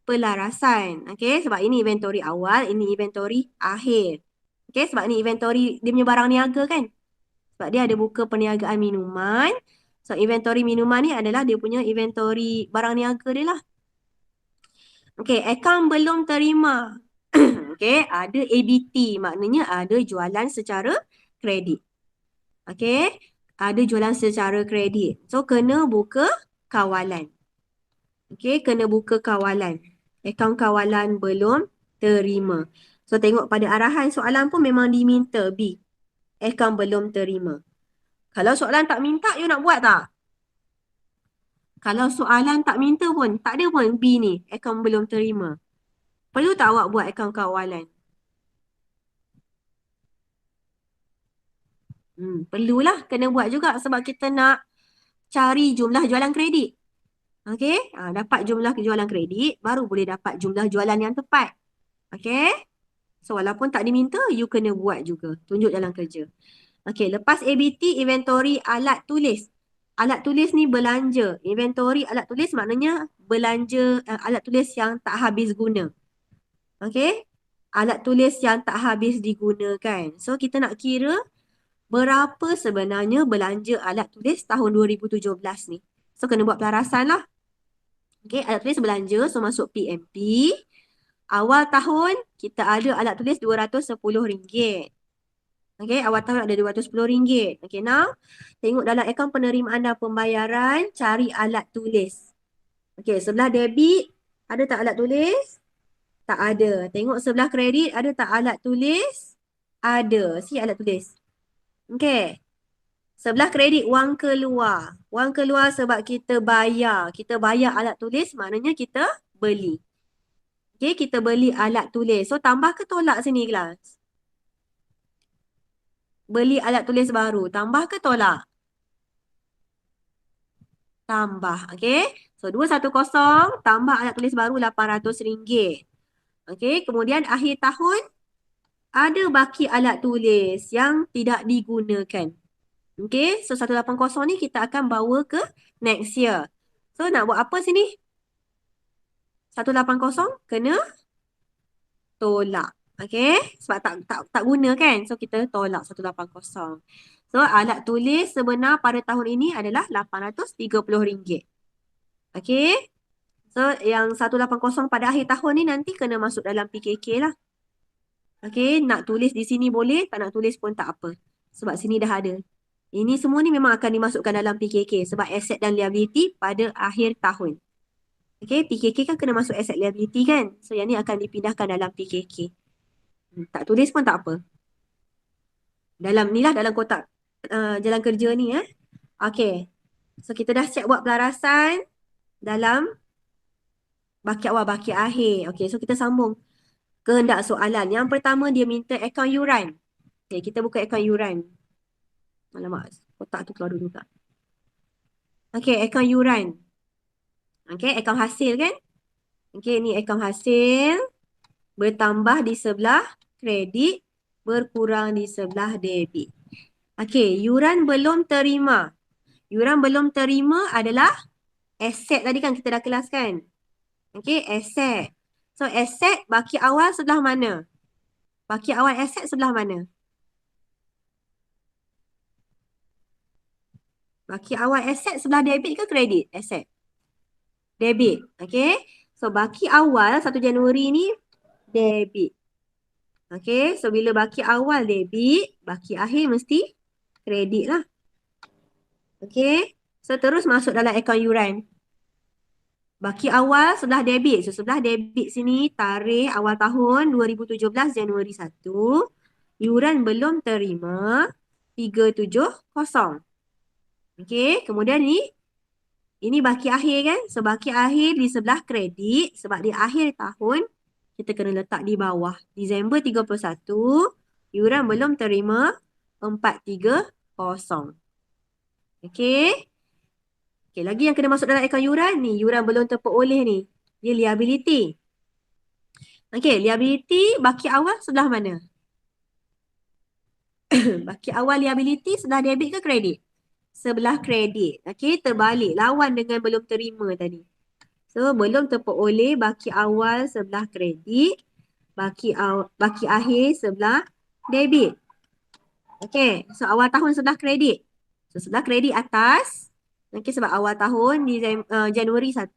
pelarasan. Okay, sebab ini inventory awal, ini inventory akhir. Okay, sebab ni inventory dia punya barang niaga kan. Sebab dia ada buka perniagaan minuman. So, inventory minuman ni adalah dia punya inventory barang niaga dia lah. Okay, akaun belum terima. Okay, ada ABT. Maknanya ada jualan secara kredit. Okay, ada jualan secara kredit. So, kena buka kawalan. Okay, kena buka kawalan. Akaun kawalan belum terima. So, tengok pada arahan soalan pun memang diminta B. Akaun belum terima. Kalau soalan tak minta, you nak buat tak? Kalau soalan tak minta pun, tak ada pun B ni. Akaun belum terima. Perlu tak awak buat akaun kawalan? Perlulah. Kena buat juga sebab kita nak cari jumlah jualan kredit. Okay, dapat jumlah jualan kredit, baru boleh dapat jumlah jualan yang tepat. Okay, so walaupun tak diminta, you kena buat juga. Tunjuk dalam kerja. Okay, lepas ABT, inventory alat tulis. Alat tulis ni belanja. Inventory alat tulis maknanya belanja alat tulis yang tak habis guna. Okay, alat tulis yang tak habis digunakan. So, kita nak kira berapa sebenarnya belanja alat tulis tahun 2017 ni. So, kena buat pelarasan lah. Okay, alat tulis belanja, so masuk PMP. Awal tahun, kita ada alat tulis RM210. Okay, awal tahun ada RM210. Okay, now, tengok dalam akaun penerimaan dan pembayaran, cari alat tulis. Okay, sebelah debit, ada tak alat tulis? Tak ada. Tengok sebelah kredit, ada tak alat tulis? Ada. Si alat tulis. Okay. Sebelah kredit, wang keluar. Wang keluar sebab kita bayar. Kita bayar alat tulis, maknanya kita beli. Okay, kita beli alat tulis. So, tambah ke tolak sini, kelas? Beli alat tulis baru. Tambah ke tolak? Tambah. Okay. So, 210 tambah alat tulis baru RM800. Okay. Kemudian, akhir tahun, ada baki alat tulis yang tidak digunakan. Okay, so 180 ni kita akan bawa ke next year. So nak buat apa sini? 180 kena tolak. Okay, sebab tak guna kan? So kita tolak 180. So alat tulis sebenar pada tahun ini adalah RM830. Okay, so yang 180 pada akhir tahun ni nanti kena masuk dalam PKK lah. Okay, nak tulis di sini boleh, tak nak tulis pun tak apa. Sebab sini dah ada. Ini semua ni memang akan dimasukkan dalam PKK sebab aset dan liability pada akhir tahun. Okay, PKK kan kena masuk aset liability kan? So yang ni akan dipindahkan dalam PKK. Tak tulis pun tak apa. Dalam ni lah, dalam kotak jalan kerja ni Okay. So kita dah siap buat pelarasan dalam baki awal, baki akhir. Okay, so kita sambung kehendak soalan. Yang pertama dia minta akaun yuran. Okay, kita buka akaun yuran. Alamak, kotak tu keluar dulu tak? Okay, akaun yuran. Okay, akaun hasil kan? Okay, ni akaun hasil. Bertambah di sebelah kredit, berkurang di sebelah debit. Okay, yuran belum terima. Yuran belum terima adalah aset tadi kan kita dah kelaskan. Okay, aset. So, aset baki awal sebelah mana? Baki awal aset sebelah mana? Baki awal aset sebelah debit ke kredit? Aset. Debit. Okay. So, baki awal 1 Januari ni debit. Okay. So, bila baki awal debit, baki akhir mesti kredit lah. Okay. So, terus masuk dalam akaun yuran. Baki awal sebelah debit. So, sebelah debit sini tarikh awal tahun 2017 Januari 1. Yuran belum terima 370. Okay. Kemudian ni, ini baki akhir kan? So, baki akhir di sebelah kredit. Sebab di akhir tahun, kita kena letak di bawah. Disember 31, yuran belum terima 430. Okay. Okay, lagi yang kena masuk dalam akaun yuran ni. Yuran belum terperoleh ni. Dia liability. Okay, liability baki awal sebelah mana? Baki awal liability sebelah debit ke kredit? Sebelah kredit. Okay, terbalik. Lawan dengan belum terima tadi. So, belum terperoleh baki awal sebelah kredit. Baki akhir sebelah debit. Okay, so awal tahun sebelah kredit. So, sebelah kredit atas. Okay, sebab awal tahun di Januari 1.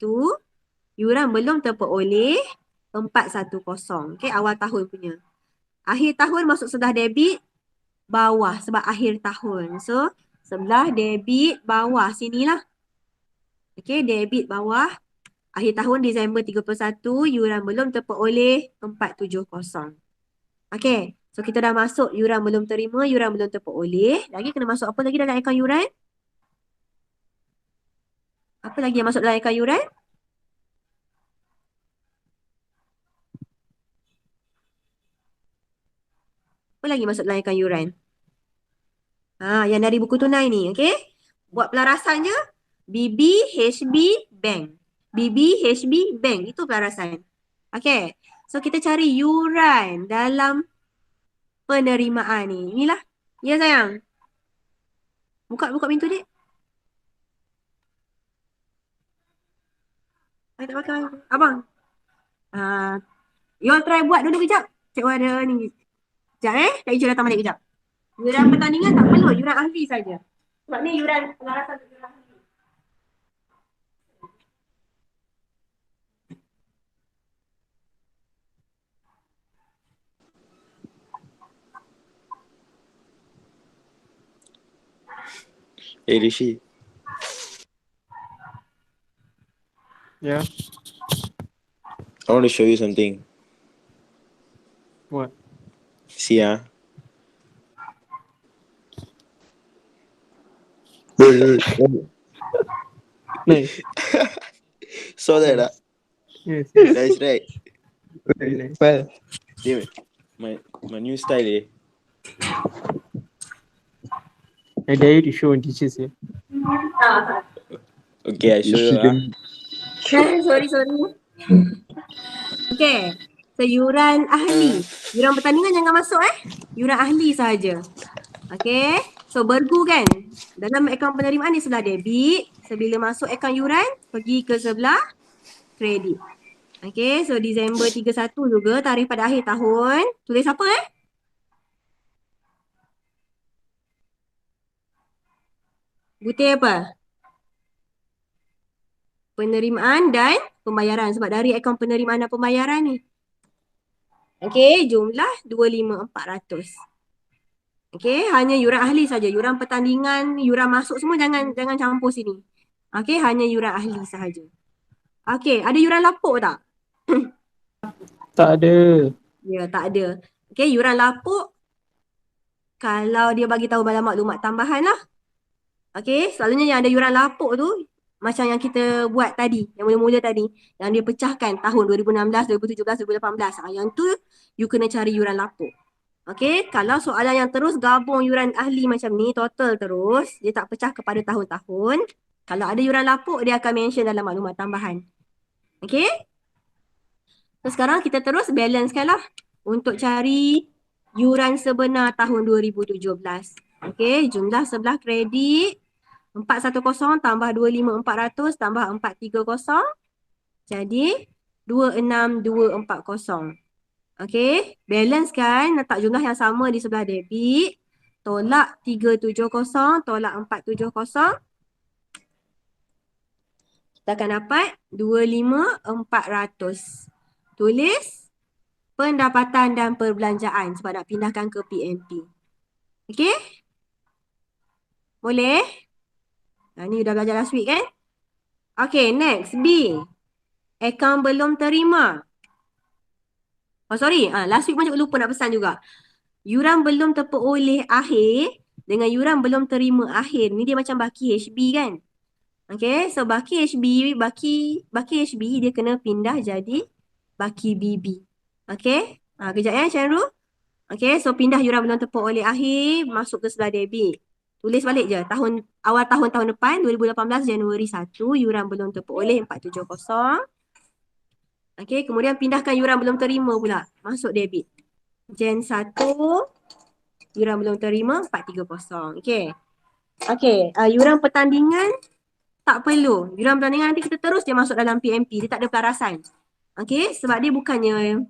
Yuran belum terperoleh 410. Okay, awal tahun punya. Akhir tahun masuk sebelah debit. Bawah sebab akhir tahun. So, sebelah debit bawah sinilah. Okay, debit bawah. Akhir tahun Disember 31, yuran belum terperoleh 470. Okay, so kita dah masuk yuran belum terima, yuran belum terperoleh. Lagi kena masuk apa lagi dalam akaun yuran? Apa lagi yang masuk dalam akaun yuran? Apa lagi masuk dalam akaun yuran? Yang dari buku tunai ni, okay? Buat pelarasannya, BBHB Bank. BBHB Bank, itu pelarasan. Okay, so kita cari yuran dalam penerimaan ni. Inilah. Ya sayang. Buka pintu dek. Ay, tak pakai. Abang. You all try buat dulu kejap. Cikgu ada ni. Sekejap Kak Ijul datang balik kejap. Yuran pertandingan tak perlu. Yuran ahli saja. Sebab ni yuran pelarasan yuran ahli. Hey Rishi, Yeah. I want to show you something. What? See Nice. Saw that Yes. That's right. Very nice. Well, Damn it. My new style I dare you to show on teachers here. Okay, I show you Sorry. Okay. So, yuran ahli. Yuran pertandingan jangan masuk Yuran ahli saja. Okay. So bergu kan? Dalam akaun penerimaan di sebelah debit. Sebila masuk akaun yuran, pergi ke sebelah kredit. Okay, so Disember 31 juga tarikh pada akhir tahun. Tulis apa Butir apa? Penerimaan dan pembayaran. Sebab dari akaun penerimaan dan pembayaran ni. Okay, jumlah 25,400. Okay, hanya yuran ahli saja. Yuran pertandingan, yuran masuk semua jangan campur sini. Okay, hanya yuran ahli sahaja. Okay, ada yuran lapuk tak? Tak ada. Ya, tak ada. Okay, yuran lapuk kalau dia bagi tahu dalam maklumat tambahan lah. Okay, selalunya yang ada yuran lapuk tu macam yang kita buat tadi, yang mula-mula tadi, yang dia pecahkan tahun 2016, 2017, 2018. Yang tu you kena cari yuran lapuk. Okay, kalau soalan yang terus gabung yuran ahli macam ni, total terus, dia tak pecah kepada tahun-tahun. Kalau ada yuran lapuk, dia akan mention dalam maklumat tambahan. Okay, so sekarang kita terus balancekan lah untuk cari yuran sebenar tahun 2017. Okay, jumlah sebelah kredit 410 tambah 25,400 tambah 430 jadi 26,240. Okay, balance kan, letak jumlah yang sama di sebelah debit. Tolak 370, tolak 470. Kita akan dapat 25,400. Tulis pendapatan dan perbelanjaan sebab nak pindahkan ke PMP. Okay? Boleh? Ni dah belajar last week kan? Okay, next. B. Akaun belum terima. Oh sorry, last week pun cikgu lupa nak pesan juga. Yuran belum terperoleh akhir dengan yuran belum terima akhir. Ni dia macam baki HB kan? Okay, so baki HB, baki HB dia kena pindah jadi baki BB. Okay, kejap ya Chan Ru. Okay, so pindah yuran belum terperoleh akhir masuk ke sebelah debit. Tulis balik je. Awal tahun depan 2018 Januari 1 yuran belum terperoleh 470. Okay, kemudian pindahkan yuran belum terima pula. Masuk debit. Jan 1, yuran belum terima 430. Okay. Okay, yuran pertandingan tak perlu. Yuran pertandingan nanti kita terus je masuk dalam PMP. Dia tak ada pelarasan. Okay, sebab dia bukannya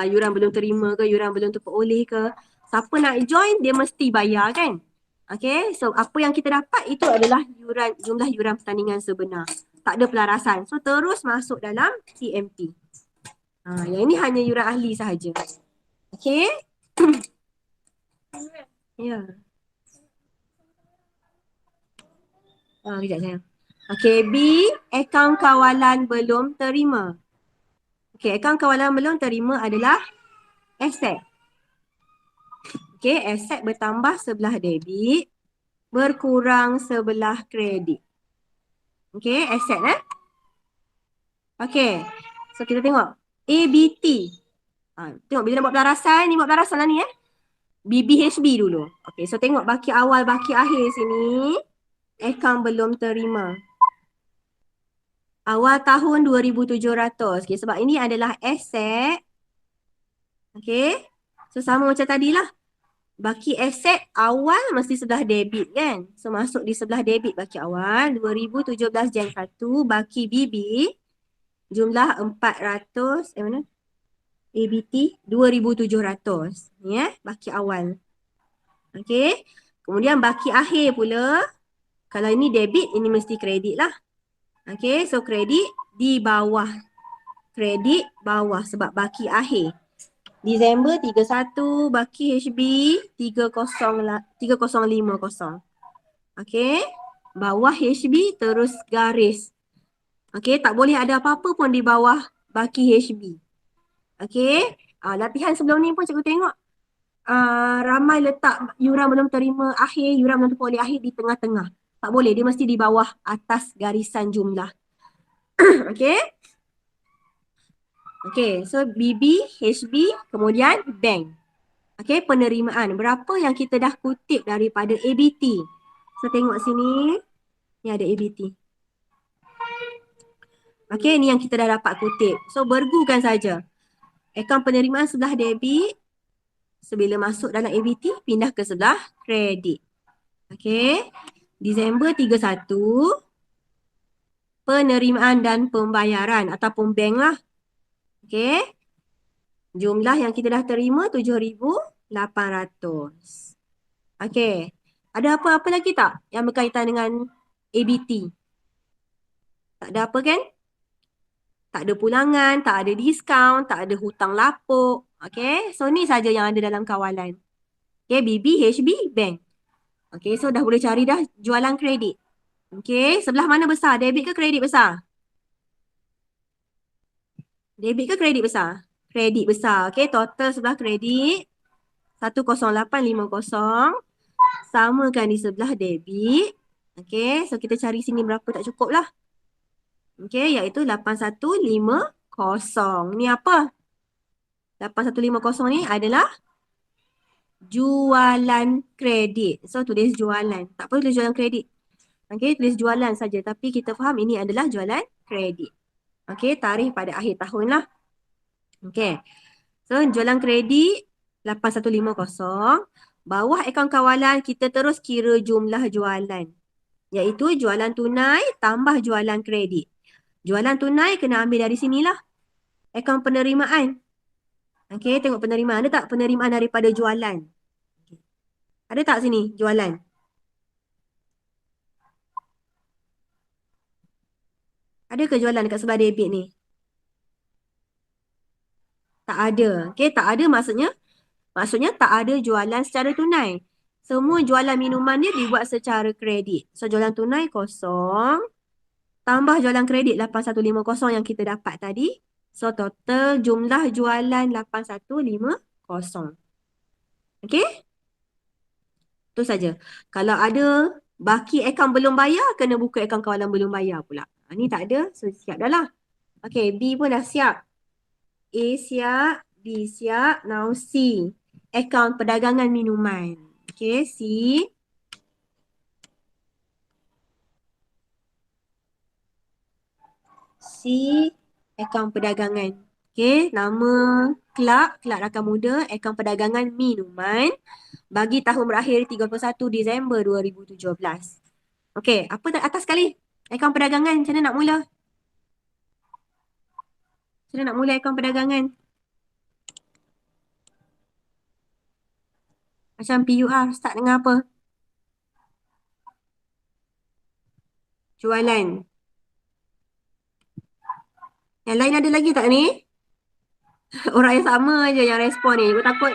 yuran belum terima ke, yuran belum terperoleh ke. Siapa nak join, dia mesti bayar kan? Okay, so apa yang kita dapat itu adalah jumlah yuran pertandingan sebenar. Tak ada pelarasan. So terus masuk dalam PMP. Yang ini hanya yuran ahli sahaja. Okay. Ya. Kejap sayang. Okay, B. Akaun kawalan belum terima. Okay, akaun kawalan belum terima adalah aset. Okay, aset bertambah sebelah debit, berkurang sebelah kredit. Okay, aset Okay, so kita tengok. ABT. Tengok bila nak buat pelarasan, ni buat pelarasan lah ni BBHB dulu. Okay, so tengok baki awal, baki akhir sini. Akaun belum terima. Awal tahun 2,700. Okay, sebab ini adalah aset. Okay, so sama macam tadilah. Baki aset awal mesti sebelah debit kan. So masuk di sebelah debit baki awal. 2017 Jan 1. Baki BB. Jumlah 400. Mana? ABT 2,700. Ni baki awal. Okay. Kemudian baki akhir pula. Kalau ini debit, ini mesti kredit lah. Okay. So kredit di bawah. Kredit bawah sebab baki akhir. Disember 31, baki HB 3050. Okay. Bawah HB terus garis. Okay. Tak boleh ada apa-apa pun di bawah baki HB. Okay. Latihan sebelum ni pun cikgu tengok. Ramai letak yuran belum terima akhir, yuran belum terperoleh akhir di tengah-tengah. Tak boleh. Dia mesti di bawah atas garisan jumlah. Okay. Okay, so BB, HB, kemudian bank. Okay, penerimaan. Berapa yang kita dah kutip daripada ABT? So, tengok sini. Ni ada ABT. Okay, ni yang kita dah dapat kutip. So, bergukan saja. Akaun penerimaan sebelah debit. So, bila masuk dalam ABT, pindah ke sebelah kredit. Okey. Disember 31, penerimaan dan pembayaran ataupun bank lah. Okey. Jumlah yang kita dah terima 7,800. Okey. Ada apa-apa lagi tak yang berkaitan dengan ABT? Tak ada apa kan? Tak ada pulangan, tak ada diskaun, tak ada hutang lapuk. Okey. So ni saja yang ada dalam kawalan. Okey, BB, HB, bank. Okey, so dah boleh cari dah jualan kredit. Okey, sebelah mana besar? Debit ke kredit besar? Debit ke kredit besar? Kredit besar. Okey, total sebelah kredit 10850. Samakan di sebelah debit. Okey, so kita cari sini berapa tak cukup lah. Okey, iaitu 8150. Ni apa? 8150 ni adalah jualan kredit. So, tulis jualan. Tak perlu tulis jualan kredit. Okey, tulis jualan saja. Tapi kita faham ini adalah jualan kredit. Okey, tarikh pada akhir tahun lah. Okey. So, jualan kredit 8150. Bawah akaun kawalan, kita terus kira jumlah jualan. Iaitu jualan tunai tambah jualan kredit. Jualan tunai kena ambil dari sinilah. Akaun penerimaan. Okey, tengok penerimaan. Ada tak penerimaan daripada jualan? Ada tak sini jualan? Ada ke jualan dekat sebelah debit ni? Tak ada. Okey, tak ada maksudnya tak ada jualan secara tunai. Semua jualan minuman dia dibuat secara kredit. So, jualan tunai kosong. Tambah jualan kredit 8150 yang kita dapat tadi. So, total jumlah jualan 8150. Okey? Itu saja. Kalau ada baki akaun belum bayar, kena buka akaun kawalan belum bayar pula. Ni tak ada. So, siap dah lah. Okey, B pun dah siap. A siap. B siap. Now C. Akaun perdagangan minuman. Okey, C. C. Akaun perdagangan. Okey, nama Clark rakan muda, akaun perdagangan minuman bagi tahun berakhir 31 Disember 2017. Okey, apa atas sekali? Akaun perdagangan, macam mana nak mula? Macam mana nak mula akaun perdagangan? Macam PUR, start dengan apa? Jualan. Yang lain ada lagi tak ni? Orang yang sama je yang respon ni. Aku takut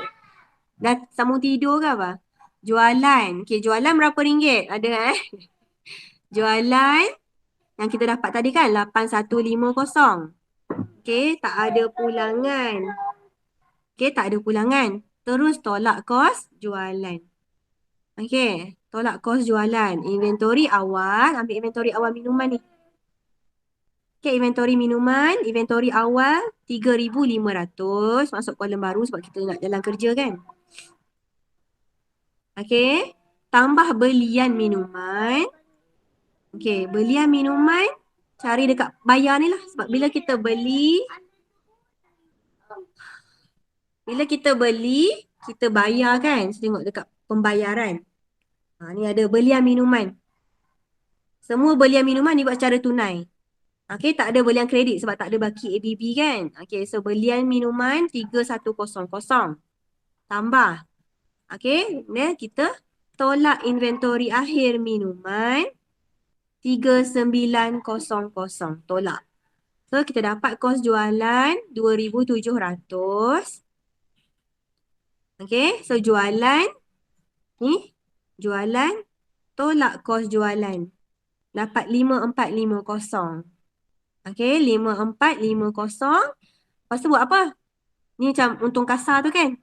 dah sambung tidur ke apa? Jualan. Okey, jualan berapa ringgit? Ada Jualan yang kita dapat tadi kan 8150. Okey, tak ada pulangan. Okey, tak ada pulangan. Terus tolak kos jualan. Okey, tolak kos jualan. Inventory awal, ambil inventory awal minuman ni. Okey, inventory minuman, inventory awal 3,500. Masuk kolom baru sebab kita nak jalan kerja kan. Okey, tambah belian minuman. Okey, belian minuman cari dekat bayar ni lah. Sebab bila kita beli, kita bayar kan. So, tengok dekat pembayaran. Ni ada belian minuman. Semua belian minuman dibuat secara tunai. Okey, tak ada belian kredit sebab tak ada baki ABB kan. Okey, so belian minuman 3,100. Tambah. Okey, then kita tolak inventory akhir minuman 3,900. Tolak. So, kita dapat kos jualan 2,700. Okey, so jualan ni, jualan tolak kos jualan. Dapat 5,450. Okey, 5,450. Lepas tu buat apa? Ni macam untung kasar tu kan?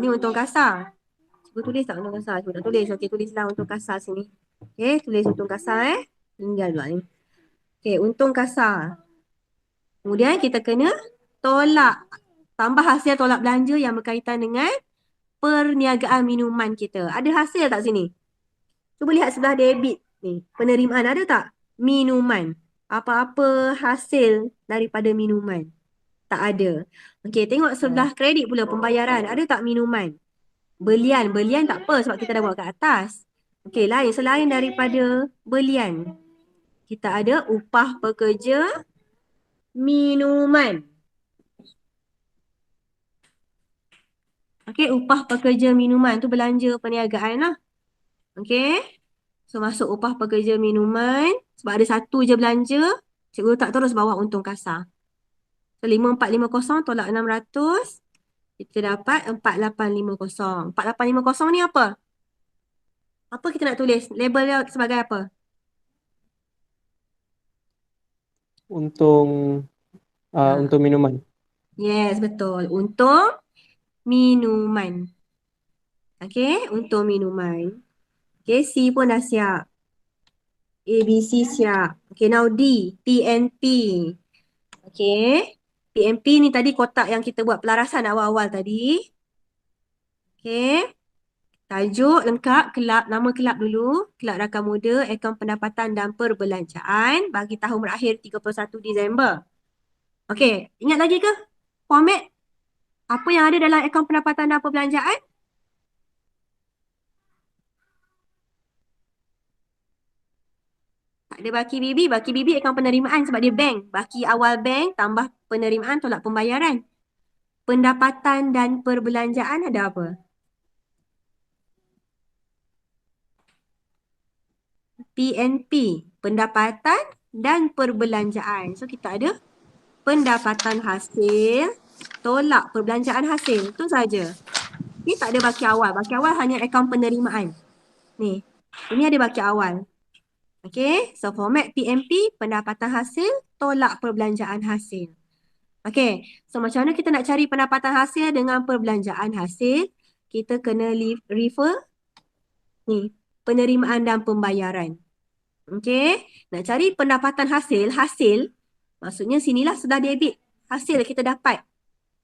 Ni untung kasar. Cuba tulis tak untung kasar? Cuba tak tulis. Okey, tulislah untung kasar sini. Okey, tulis untung kasar Tinggal pula ni. Okey, untung kasar. Kemudian kita kena tolak. Tambah hasil tolak belanja yang berkaitan dengan perniagaan minuman kita. Ada hasil tak sini? Cuba lihat sebelah debit ni. Penerimaan ada tak? Minuman. Apa-apa hasil daripada minuman. Tak ada. Okey, tengok sebelah kredit pula pembayaran. Ada tak minuman? Belian. Belian tak apa sebab kita dah buat kat atas. Okey, lain. Selain daripada belian, kita ada upah pekerja minuman. Okey, upah pekerja minuman tu belanja perniagaan lah. Okey. So, masuk upah pekerja minuman. Sebab ada satu je belanja, cikgu letak terus bawah untung kasar. So, 5450 tolak 600. Kita dapat 4850. 4850 ni apa? Apa kita nak tulis? Label dia sebagai apa? Untung untuk minuman. Yes, betul. Untung minuman. Okey, untung minuman. Okey, C pun dah siap. A, B, C siap. Okey, now D. PNP. Okey. PNP ni tadi kotak yang kita buat pelarasan awal-awal tadi. Okey. Tajuk lengkap, kelab, nama kelab dulu. Kelab Rakam Muda, Akaun Pendapatan dan Perbelanjaan bagi tahun berakhir 31 Disember. Okey, ingat lagi ke? Format apa yang ada dalam akaun pendapatan dan perbelanjaan? Tak ada baki bibi. Baki bibi akaun penerimaan sebab dia bank. Baki awal bank tambah penerimaan tolak pembayaran. Pendapatan dan perbelanjaan ada apa? PNP, pendapatan dan perbelanjaan. So kita ada pendapatan hasil tolak perbelanjaan hasil. Itu saja. Ni tak ada baki awal. Baki awal hanya akaun penerimaan. Ni. Ini ada baki awal. Okey, so format PNP, pendapatan hasil tolak perbelanjaan hasil. Okey, so macam mana kita nak cari pendapatan hasil dengan perbelanjaan hasil? Kita kena refer ni, penerimaan dan pembayaran. Okey, nak cari pendapatan hasil, maksudnya sinilah sudah debit. Hasil kita dapat.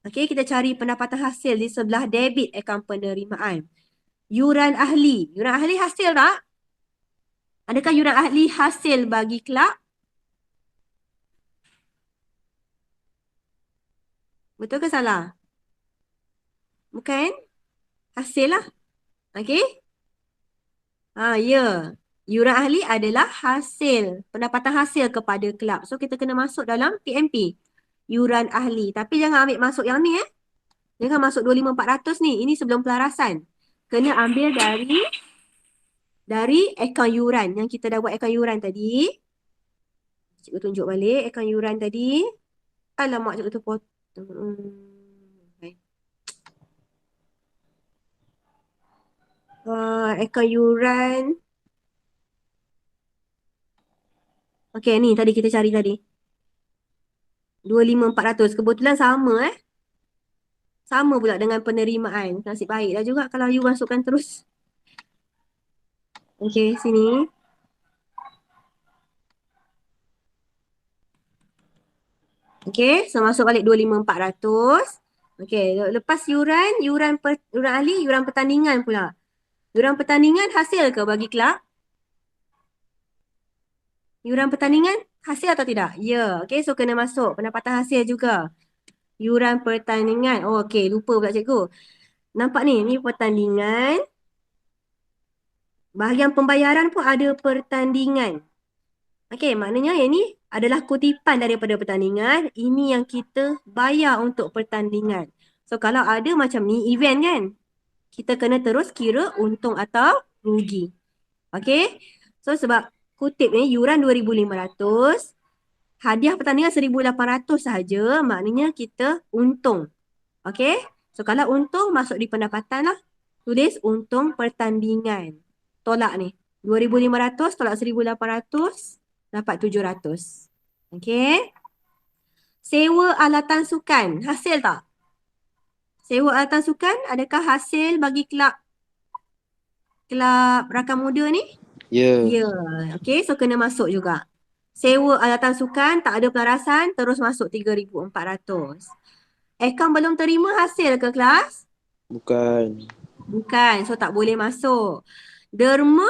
Okey, kita cari pendapatan hasil di sebelah debit akaun penerimaan. Yuran ahli. Yuran ahli hasil tak? Adakah yuran ahli hasil bagi kelab? Betul ke salah? Bukan? Hasil lah. Okey? Ya. Yuran ahli adalah hasil. Pendapatan hasil kepada kelab. So, kita kena masuk dalam PMP. Yuran ahli. Tapi jangan ambil masuk yang ni Jangan masuk 25,400 ni. Ini sebelum pelarasan. Kena ambil dari akaun yuran. Yang kita dah buat akaun yuran tadi. Cikgu tunjuk balik akaun yuran tadi. Alamak, cikgu terpotong. Akaun yuran. Okey, ni tadi kita cari tadi. 25,400. Kebetulan sama Sama pula dengan penerimaan. Nasib baiklah juga kalau you masukkan terus. Okey, sini. Okey, so masuk balik 25,400. Okey, lepas yuran ahli, yuran pertandingan pula. Yuran pertandingan hasil ke bagi kelab? Yuran pertandingan hasil atau tidak? Ya. Okey, so kena masuk pendapatan hasil juga. Yuran pertandingan. Oh, okey, lupa pula cikgu. Nampak ni pertandingan. Bahagian pembayaran pun ada pertandingan. Okey, maknanya yang ni adalah kutipan daripada pertandingan. Ini yang kita bayar untuk pertandingan. So, kalau ada macam ni, event kan? Kita kena terus kira untung atau rugi. Okey? So, sebab kutip ni yuran 2,500, hadiah pertandingan 1,800 sahaja, maknanya kita untung. Okey? So, kalau untung masuk di pendapatan lah. Tulis untung pertandingan. Tolak ni. 2,500 tolak 1,800, dapat 700. Okey? Sewa alatan sukan. Hasil tak? Sewa alatan sukan, adakah hasil bagi kelab Rakam Muda ni? Ya. Ya. Okey, so kena masuk juga. Sewa alatan sukan, tak ada pelarasan, terus masuk 3,400. Akaun belum terima hasil ke kelas? Bukan. Bukan, so tak boleh masuk. Derma?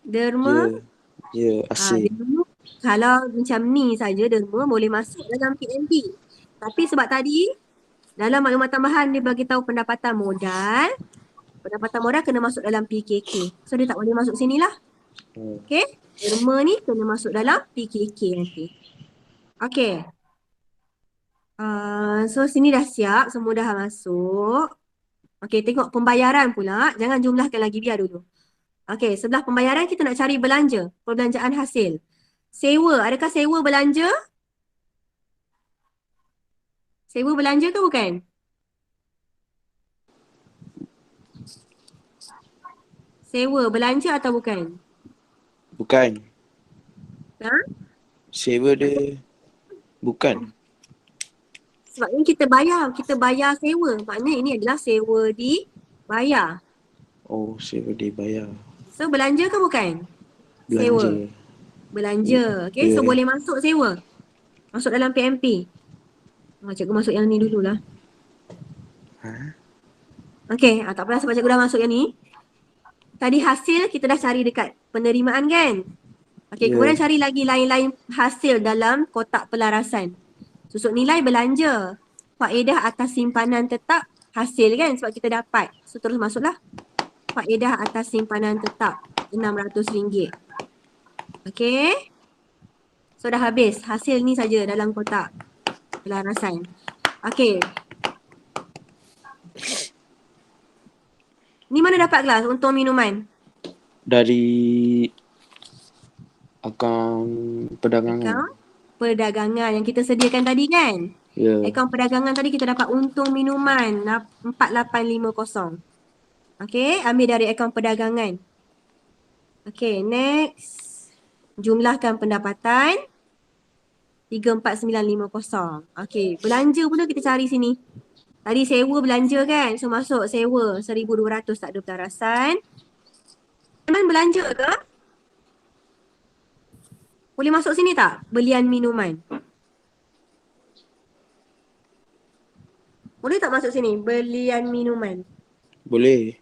Ya. Ya, hasil. Derma Kalau macam ni saja derma boleh masuk dalam PNB. Tapi sebab tadi dalam maklumat tambahan dia bagi tahu pendapatan modal. Pendapatan modal kena masuk dalam PKK. So dia tak boleh masuk sini lah. Hmm. Okey. Derma ni kena masuk dalam PKK nanti. Okey. So sini dah siap. Semua dah masuk. Okey, tengok pembayaran pula. Jangan jumlahkan lagi, biar dulu. Okey, sebelah pembayaran kita nak cari belanja. Perbelanjaan hasil. Sewa. Adakah sewa belanja? Sewa belanja ke bukan? Sewa belanja atau bukan? Bukan. Ha? Sewa dia bukan. Sebab ni kita bayar sewa. Maknanya ini adalah sewa dibayar. Oh, sewa dia bayar. So belanja ke bukan? Belanja. Sewa. Belanja. Okay, so Ya. boleh masuk sewa. Masuk dalam PMP. Cikgu masuk yang ni dululah. Ha? Okay, tak apalah sebab cikgu dah masuk yang ni. Tadi hasil kita dah cari dekat penerimaan kan? Okay, Ya. kemudian cari lagi lain-lain hasil dalam kotak pelarasan. Susuk nilai belanja. Faedah atas simpanan tetap hasil kan sebab kita dapat. So terus masuklah. Faedah atas simpanan tetap RM600. Okay. So dah habis. Hasil ni saja dalam kotak pelarasan. Okay. Ni mana dapat kelas untung minuman? Dari akaun perdagangan. Akaun perdagangan yang kita sediakan tadi kan? Ya. Akaun perdagangan tadi kita dapat untung minuman 4850. Okay, ambil dari akaun perdagangan. Okay, next. Jumlahkan pendapatan 34950. Okay, belanja pula kita cari sini. Tadi sewa belanja kan? So masuk sewa 1200 tak ada pelarasan. Minuman belanja ke? Boleh masuk sini tak? Belian minuman. Boleh tak masuk sini? Belian minuman. Boleh.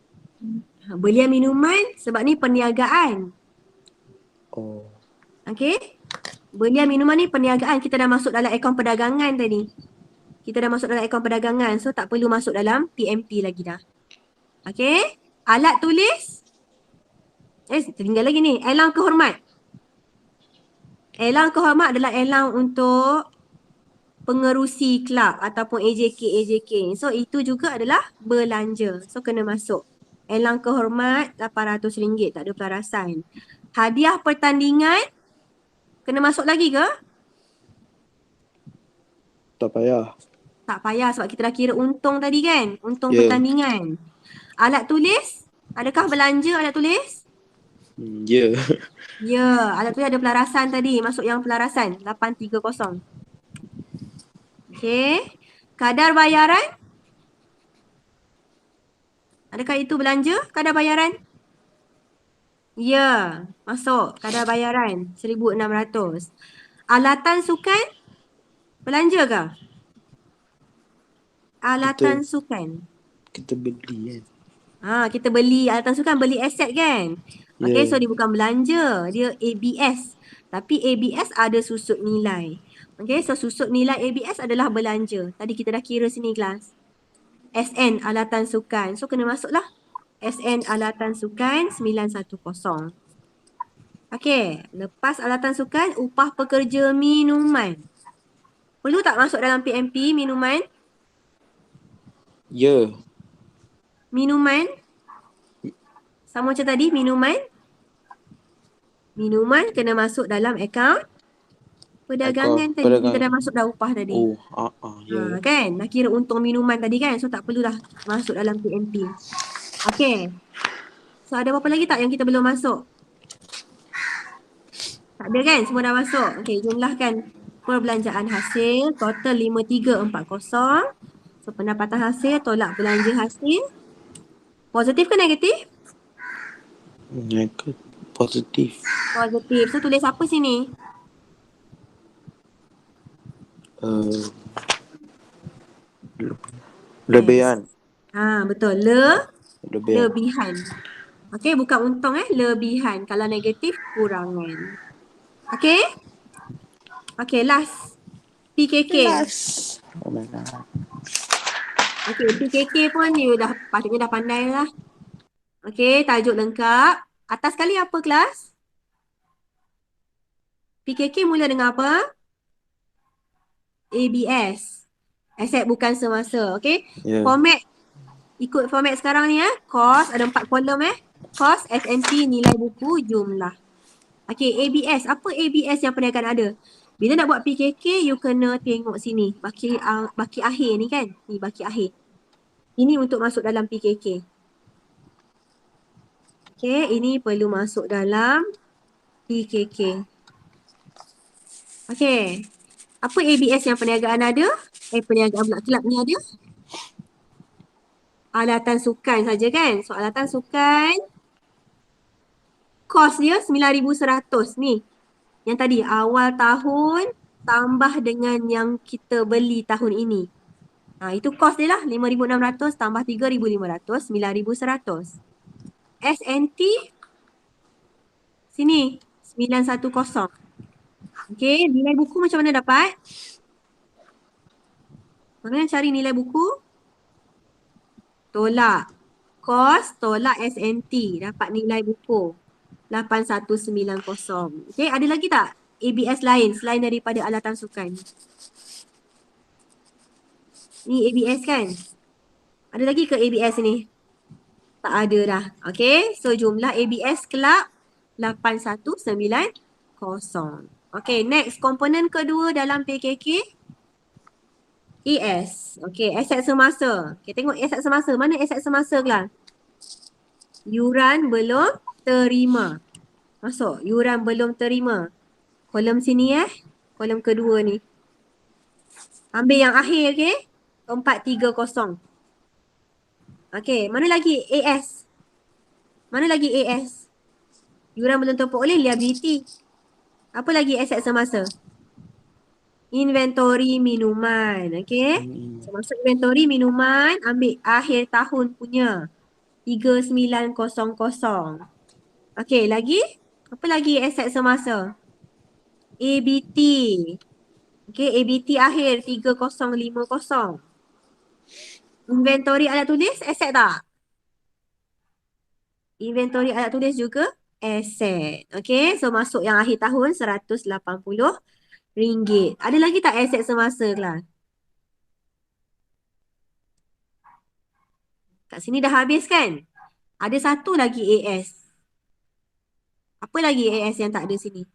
Belian minuman sebab ni perniagaan. Oh. Okay? Belian minuman ni perniagaan. Kita dah masuk dalam akaun perdagangan tadi. Kita dah masuk dalam akaun perdagangan. So tak perlu masuk dalam PMP lagi dah. Okay? Alat tulis. Tinggal lagi ni. Elang kehormat. Elang kehormat adalah elang untuk pengerusi kelab ataupun AJK. So itu juga adalah belanja. So kena masuk. Elang kehormat RM800 tak ada pelarasan. Hadiah pertandingan kena masuk lagi ke? Tak payah. Tak payah sebab kita dah kira untung tadi kan? Untung Ya. pertandingan. Alat tulis? Adakah belanja alat tulis? Ya. Ya, alat tulis ada pelarasan tadi. Masuk yang pelarasan. 830. Okey. Kadar bayaran? Adakah itu belanja? Kadar bayaran? Ya, masuk. Kadar bayaran 1600. Alatan sukan? Belanja ke? Alatan sukan. Kita beli kan. Kita beli alatan sukan, beli aset kan? Okey, Ya. so dia bukan belanja, dia ABS. Tapi ABS ada susut nilai. Okey, so susut nilai ABS adalah belanja. Tadi kita dah kira sini kelas. SN alatan sukan. So kena masuklah. SN alatan sukan 910. Okey, lepas alatan sukan, upah pekerja minuman. Perlu tak masuk dalam PMP minuman? Ya. Minuman? Sama macam tadi, minuman? Minuman kena masuk dalam akaun perdagangan Akaun tadi. Kita perdagangan. dah masuk dah upah tadi. Oh, ya. Kan? Dah kira untung minuman tadi kan? So tak perlulah masuk dalam PMP. Okey. So ada apa-apa lagi tak yang kita belum masuk? Tak ada kan? Semua dah masuk. Okey, jumlahkan perbelanjaan hasil. Total 5340. So pendapatan hasil tolak belanja hasil. Positif ke negatif? Positif. Positif. So tulis apa sini? Lebihan. Betul. Lebihan. Lebihan. Okey, bukan untung lebihan. Kalau negatif, kurangan. Okey? Okay, last. PKK. Last. Oh my god. Okay, PKK pun you patutnya dah pandai lah. Okay, tajuk lengkap. Atas sekali apa kelas? PKK mula dengan apa? ABS. Aset bukan semasa. Okay. Ya. Format. Ikut format sekarang ni Cost. Ada 4 kolom Cost, S&T, nilai buku, jumlah. Okay. ABS. Apa ABS yang perniagaan ada? Bila nak buat PKK, you kena tengok sini. Baki akhir ni kan. Ni baki akhir. Ini untuk masuk dalam PKK. Okay. Ini perlu masuk dalam PKK. Okay. Apa ABS yang perniagaan ada? Perniagaan pula kelab ni ada. Alatan sukan saja kan. So alatan sukan. Kos dia 9,100 ni. Yang tadi awal tahun tambah dengan yang kita beli tahun ini. Itu kos dia lah. 5,600 tambah 3,500, 9,100. S&T sini 910. Okay, nilai buku macam mana dapat? Mana yang cari nilai buku? Tolak. Kos tolak S&T. Dapat nilai buku. 8,190. Okay, ada lagi tak ABS lain selain daripada alatan sukan? Ni ABS kan? Ada lagi ke ABS ni? Tak ada dah. Okay, so jumlah ABS kelab 8,190. Okay, next komponen kedua dalam PKK. AS. Okay, aset semasa. Okay, tengok aset semasa. Mana aset semasa kelas? Yuran belum terima. Masuk. Yuran belum terima. Kolom sini kolom kedua ni. Ambil yang akhir okay. 430. Okay, mana lagi AS? Mana lagi AS? Yuran belum tumpuk oleh liability. Apa lagi aset semasa? Inventory minuman. Okay. So, masuk inventory minuman. Ambil akhir tahun punya. 3,900. Okay, lagi? Apa lagi aset semasa? ABT. Okay, ABT akhir 3,050. Inventory alat tulis, aset tak? Inventory alat tulis juga aset. Okay, so masuk yang akhir tahun RM180. Ada lagi tak aset semasa kelas? Kat sini dah habis kan? Ada satu lagi AS. Apa lagi AS yang tak ada sini?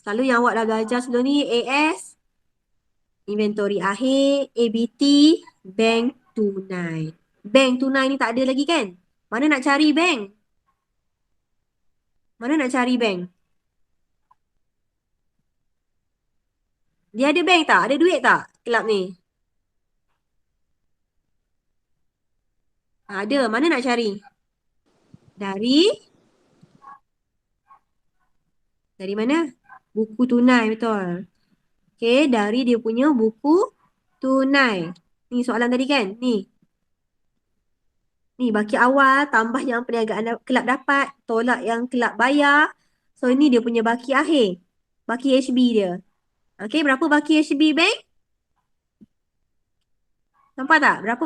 Selalu yang awak dah belajar sebelum ni AS, inventory akhir, ABT, bank tunai. Bank tunai ni tak ada lagi kan? Mana nak cari bank? Mana nak cari bank? Dia ada bank tak? Ada duit tak kelab ni? Ada. Mana nak cari? Dari mana? Buku tunai, betul. Okay, dari dia punya buku tunai. Ni soalan tadi kan? Ni. Ni baki awal tambah yang perniagaan kelab dapat. Tolak yang kelab bayar. So, ini dia punya baki akhir. Baki HB dia. Okay, berapa baki HB bank? Nampak tak? Berapa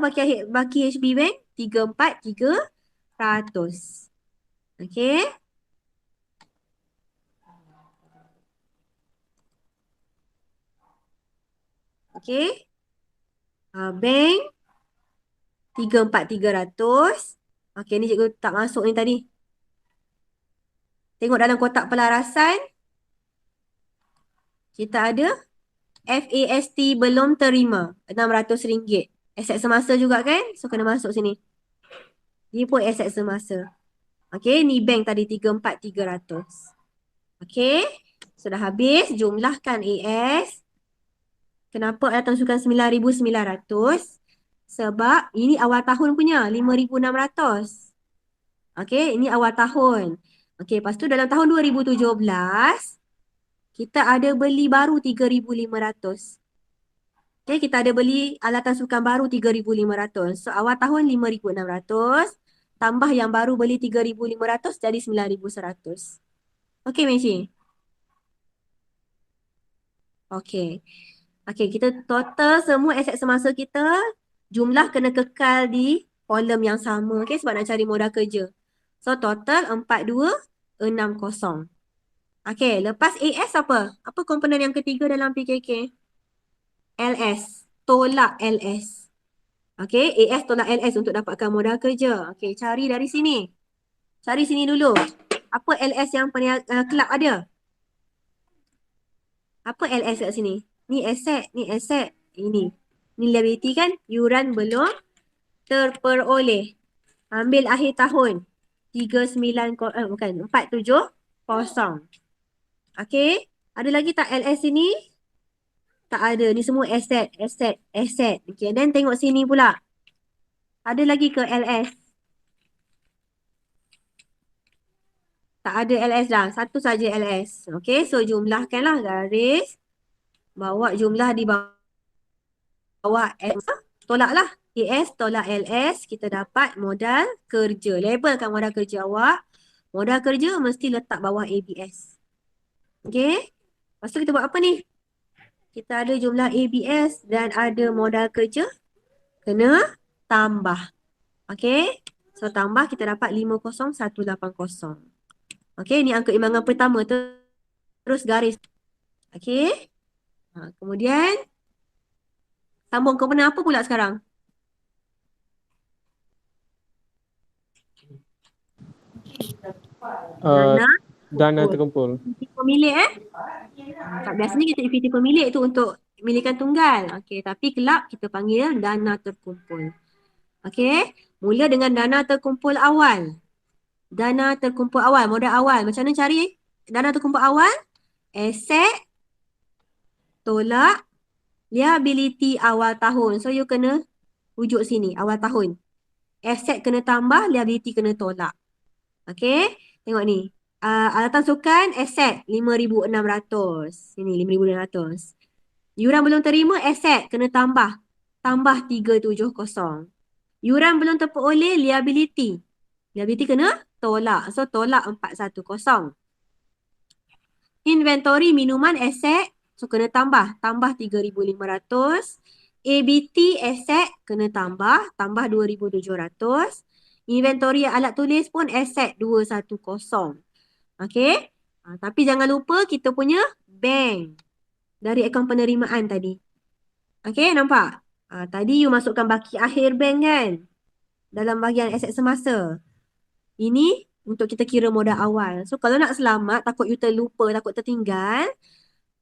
baki HB bank? 34,300. Okay. Okay. Bank 34,300. Okay, ni cikgu tak masuk ni tadi. Tengok dalam kotak pelarasan. Kita ada FAST belum terima RM600. Aset semasa juga kan? So, kena masuk sini. Ni pun aset semasa. Okay, ni bank tadi 34,300. Okay, sudah habis. Jumlahkan AS. Kenapa alatan sukan 9,900? Sebab ini awal tahun punya 5,600. Okay, ini awal tahun. Okay, lepas tu dalam tahun 2017, kita ada beli baru 3,500. Okay, kita ada beli alatan sukan baru 3,500. So, awal tahun 5,600. Tambah yang baru beli 3,500 jadi 9,100. Okay, Meshi. Okey. Okey, kita total semua aset semasa kita, jumlah kena kekal di kolom yang sama. Okey, sebab nak cari modal kerja. So, total 4260. Okey, lepas AS apa? Apa komponen yang ketiga dalam PKK? LS. Tolak LS. Okey, AS tolak LS untuk dapatkan modal kerja. Okey, cari dari sini. Cari sini dulu. Apa LS yang kelab ada? Apa LS kat sini? Ni aset, ni aset. Ini. Ni liability kan? Yuran belum terperoleh. Ambil akhir tahun. 39, bukan, 470. Okey. Ada lagi tak LS sini? Tak ada. Ni semua aset, aset, aset. Okey, dan tengok sini pula. Ada lagi ke LS? Tak ada LS dah. Satu saja LS. Okey, so jumlahkanlah garis. Bawa jumlah di bawah S. Tolaklah. AS tolak LS. Kita dapat modal kerja. Labelkan modal kerja awak. Modal kerja mesti letak bawah ABS. Okey. Lepas tu kita buat apa ni? Kita ada jumlah ABS dan ada modal kerja. Kena tambah. Okey. So tambah kita dapat 50180. Okey. Ni angka imbangan pertama. Terus garis. Okey. Kemudian sambung komponen apa pula sekarang? Uh, Dana dana terkumpul. terkumpul. Aktiviti pemilik biasanya kita aktiviti pemilik tu untuk milikan tunggal. Okey, tapi kelab kita panggil dana terkumpul. Okey, mula dengan dana terkumpul awal. Dana terkumpul awal, modal awal. Macam mana cari dana terkumpul awal? Aset tolak liability awal tahun. So you kena rujuk sini awal tahun. Aset kena tambah, liability kena tolak. Okey, tengok ni. Alatan sukan aset 5,600. Sini 5,600. Yuran belum terima aset kena tambah. Tambah 370. Yuran belum terperoleh liability. Liability kena tolak. So tolak 410. Inventory minuman aset. So kena tambah. Tambah 3,500. ABT aset kena tambah. Tambah 2,700. Inventory alat tulis pun aset 210. Okey. Tapi jangan lupa kita punya bank. Dari akaun penerimaan tadi. Okey, nampak? Tadi you masukkan baki akhir bank kan? Dalam bahagian aset semasa. Ini untuk kita kira modal awal. So kalau nak selamat, takut you terlupa, takut tertinggal.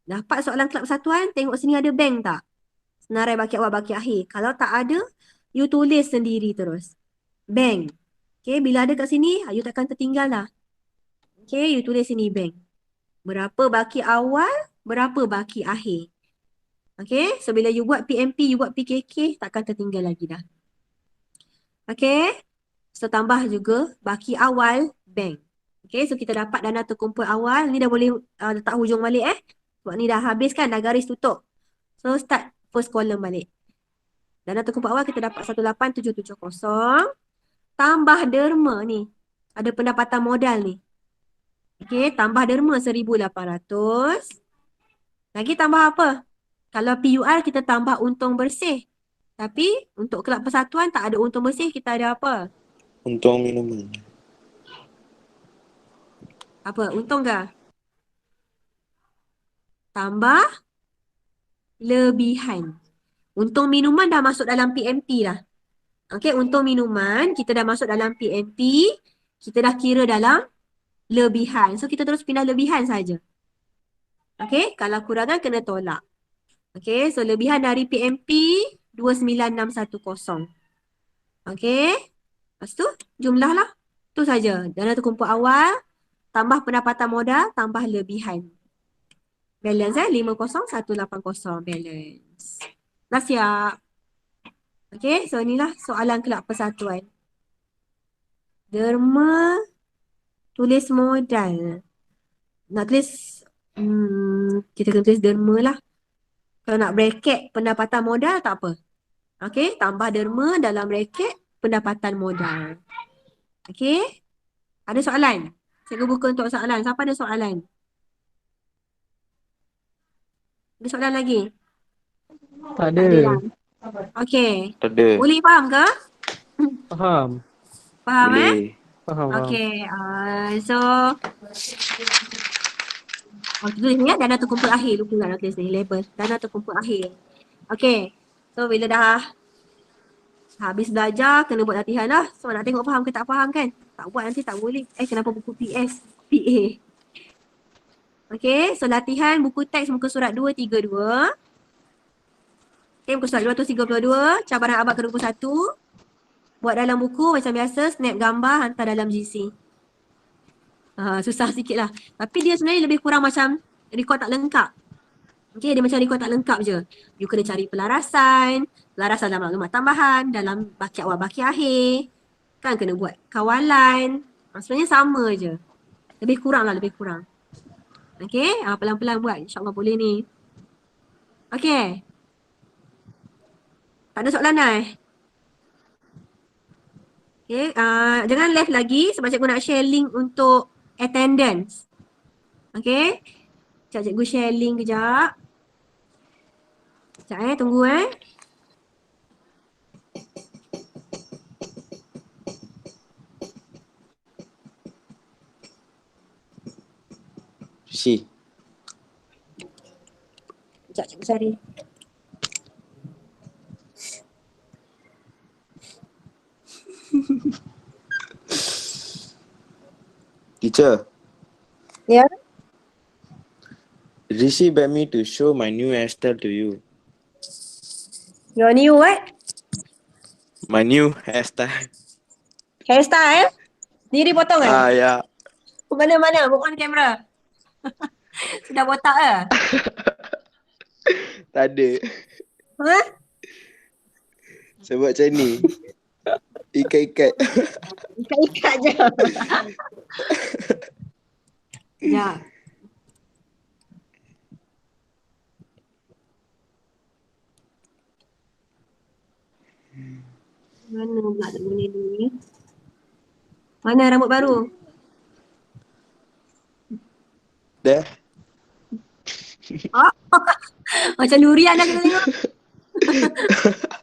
Dapat soalan kelab persatuan, tengok sini ada bank tak? Senarai baki awal, baki akhir. Kalau tak ada, you tulis sendiri terus. Bank. Okey, bila ada kat sini, you takkan tertinggal lah. Okey, you tulis sini bank. Berapa baki awal, berapa baki akhir. Okey, so bila you buat PMP, you buat PKK, takkan tertinggal lagi dah. Okey, so tambah juga baki awal bank. Okey, so kita dapat dana terkumpul awal. Ni dah boleh letak hujung balik Sebab ni dah habis kan, dah garis tutup. So start first column balik. Dana terkumpul awal kita dapat 18,770. Tambah derma ni. Ada pendapatan modal ni. Okey, tambah derma 1,800. Lagi tambah apa? Kalau PUR kita tambah untung bersih. Tapi untuk kelab persatuan tak ada untung bersih, kita ada apa? Untung minuman. Apa? Untung ke? Tambah lebihan. Untung minuman dah masuk dalam PMP dah. Okey, untung minuman kita dah masuk dalam PMP. Kita dah kira dalam lebihan. So kita terus pindah lebihan saja. Okey, kalau kurangan kena tolak. Okey, so lebihan dari PMP 29,610. Okey. Lepas tu jumlahlah. Tu saja. Dana terkumpul awal, tambah pendapatan modal, tambah lebihan. Balance 50180 balance. Dah siap. Okey, so inilah soalan kelab persatuan. Derma tulis modal. Nak tulis kita kena tulis derma lah. Kalau nak bracket pendapatan modal tak apa. Okey, tambah derma dalam bracket pendapatan modal. Okey? Ada soalan? Cikgu buka untuk soalan. Siapa ada soalan? Ada soalan lagi? Tak Tak ada lah. ada. Okey. Tak ada. Boleh faham ke? Faham. Faham Boleh. Faham. Okey. So, tulis ni ya, dana terkumpul akhir. Lupa nak tulis ni, label. Dana terkumpul akhir. Okey. So, bila dah habis belajar, kena buat latihan lah. So, nak tengok faham ke tak faham kan? Tak buat nanti tak boleh. Kenapa buku PS? PA. Okey. So, latihan buku teks muka surat 232. Okay, muka surat 232. Cabaran abad ke-21. Buat dalam buku macam biasa. Snap gambar, hantar dalam GC. Susah sikit lah. Tapi dia sebenarnya lebih kurang macam rekod tak lengkap. Okay, dia macam rekod tak lengkap je. You kena cari pelarasan dalam maklumat tambahan, dalam baki awal baki akhir. Kan kena buat kawalan. Sebenarnya sama je. Lebih kurang lah, lebih kurang. Okay, pelan-pelan buat. InsyaAllah boleh ni. Okay. Tak ada soalan dah Okay, jangan left lagi sebab cikgu nak share link untuk attendance. Okay. Sekejap cikgu share link kejap. Sekejap tunggu Si. Sekejap cikgu cari. Teacher. Ya. Rishi begged me to show my new hairstyle to you. Your new what? My new hairstyle. Hairstyle? Diri potong Ya. Mana-mana? Buka on kamera. Sudah botak ke? Tak ada. Ha? Sebab macam ni. Ikat-ikat. Ikat-ikat je. Ya. Mana pula nak guna ni? Mana rambut baru? Dah. Macam durian dah kita tengok.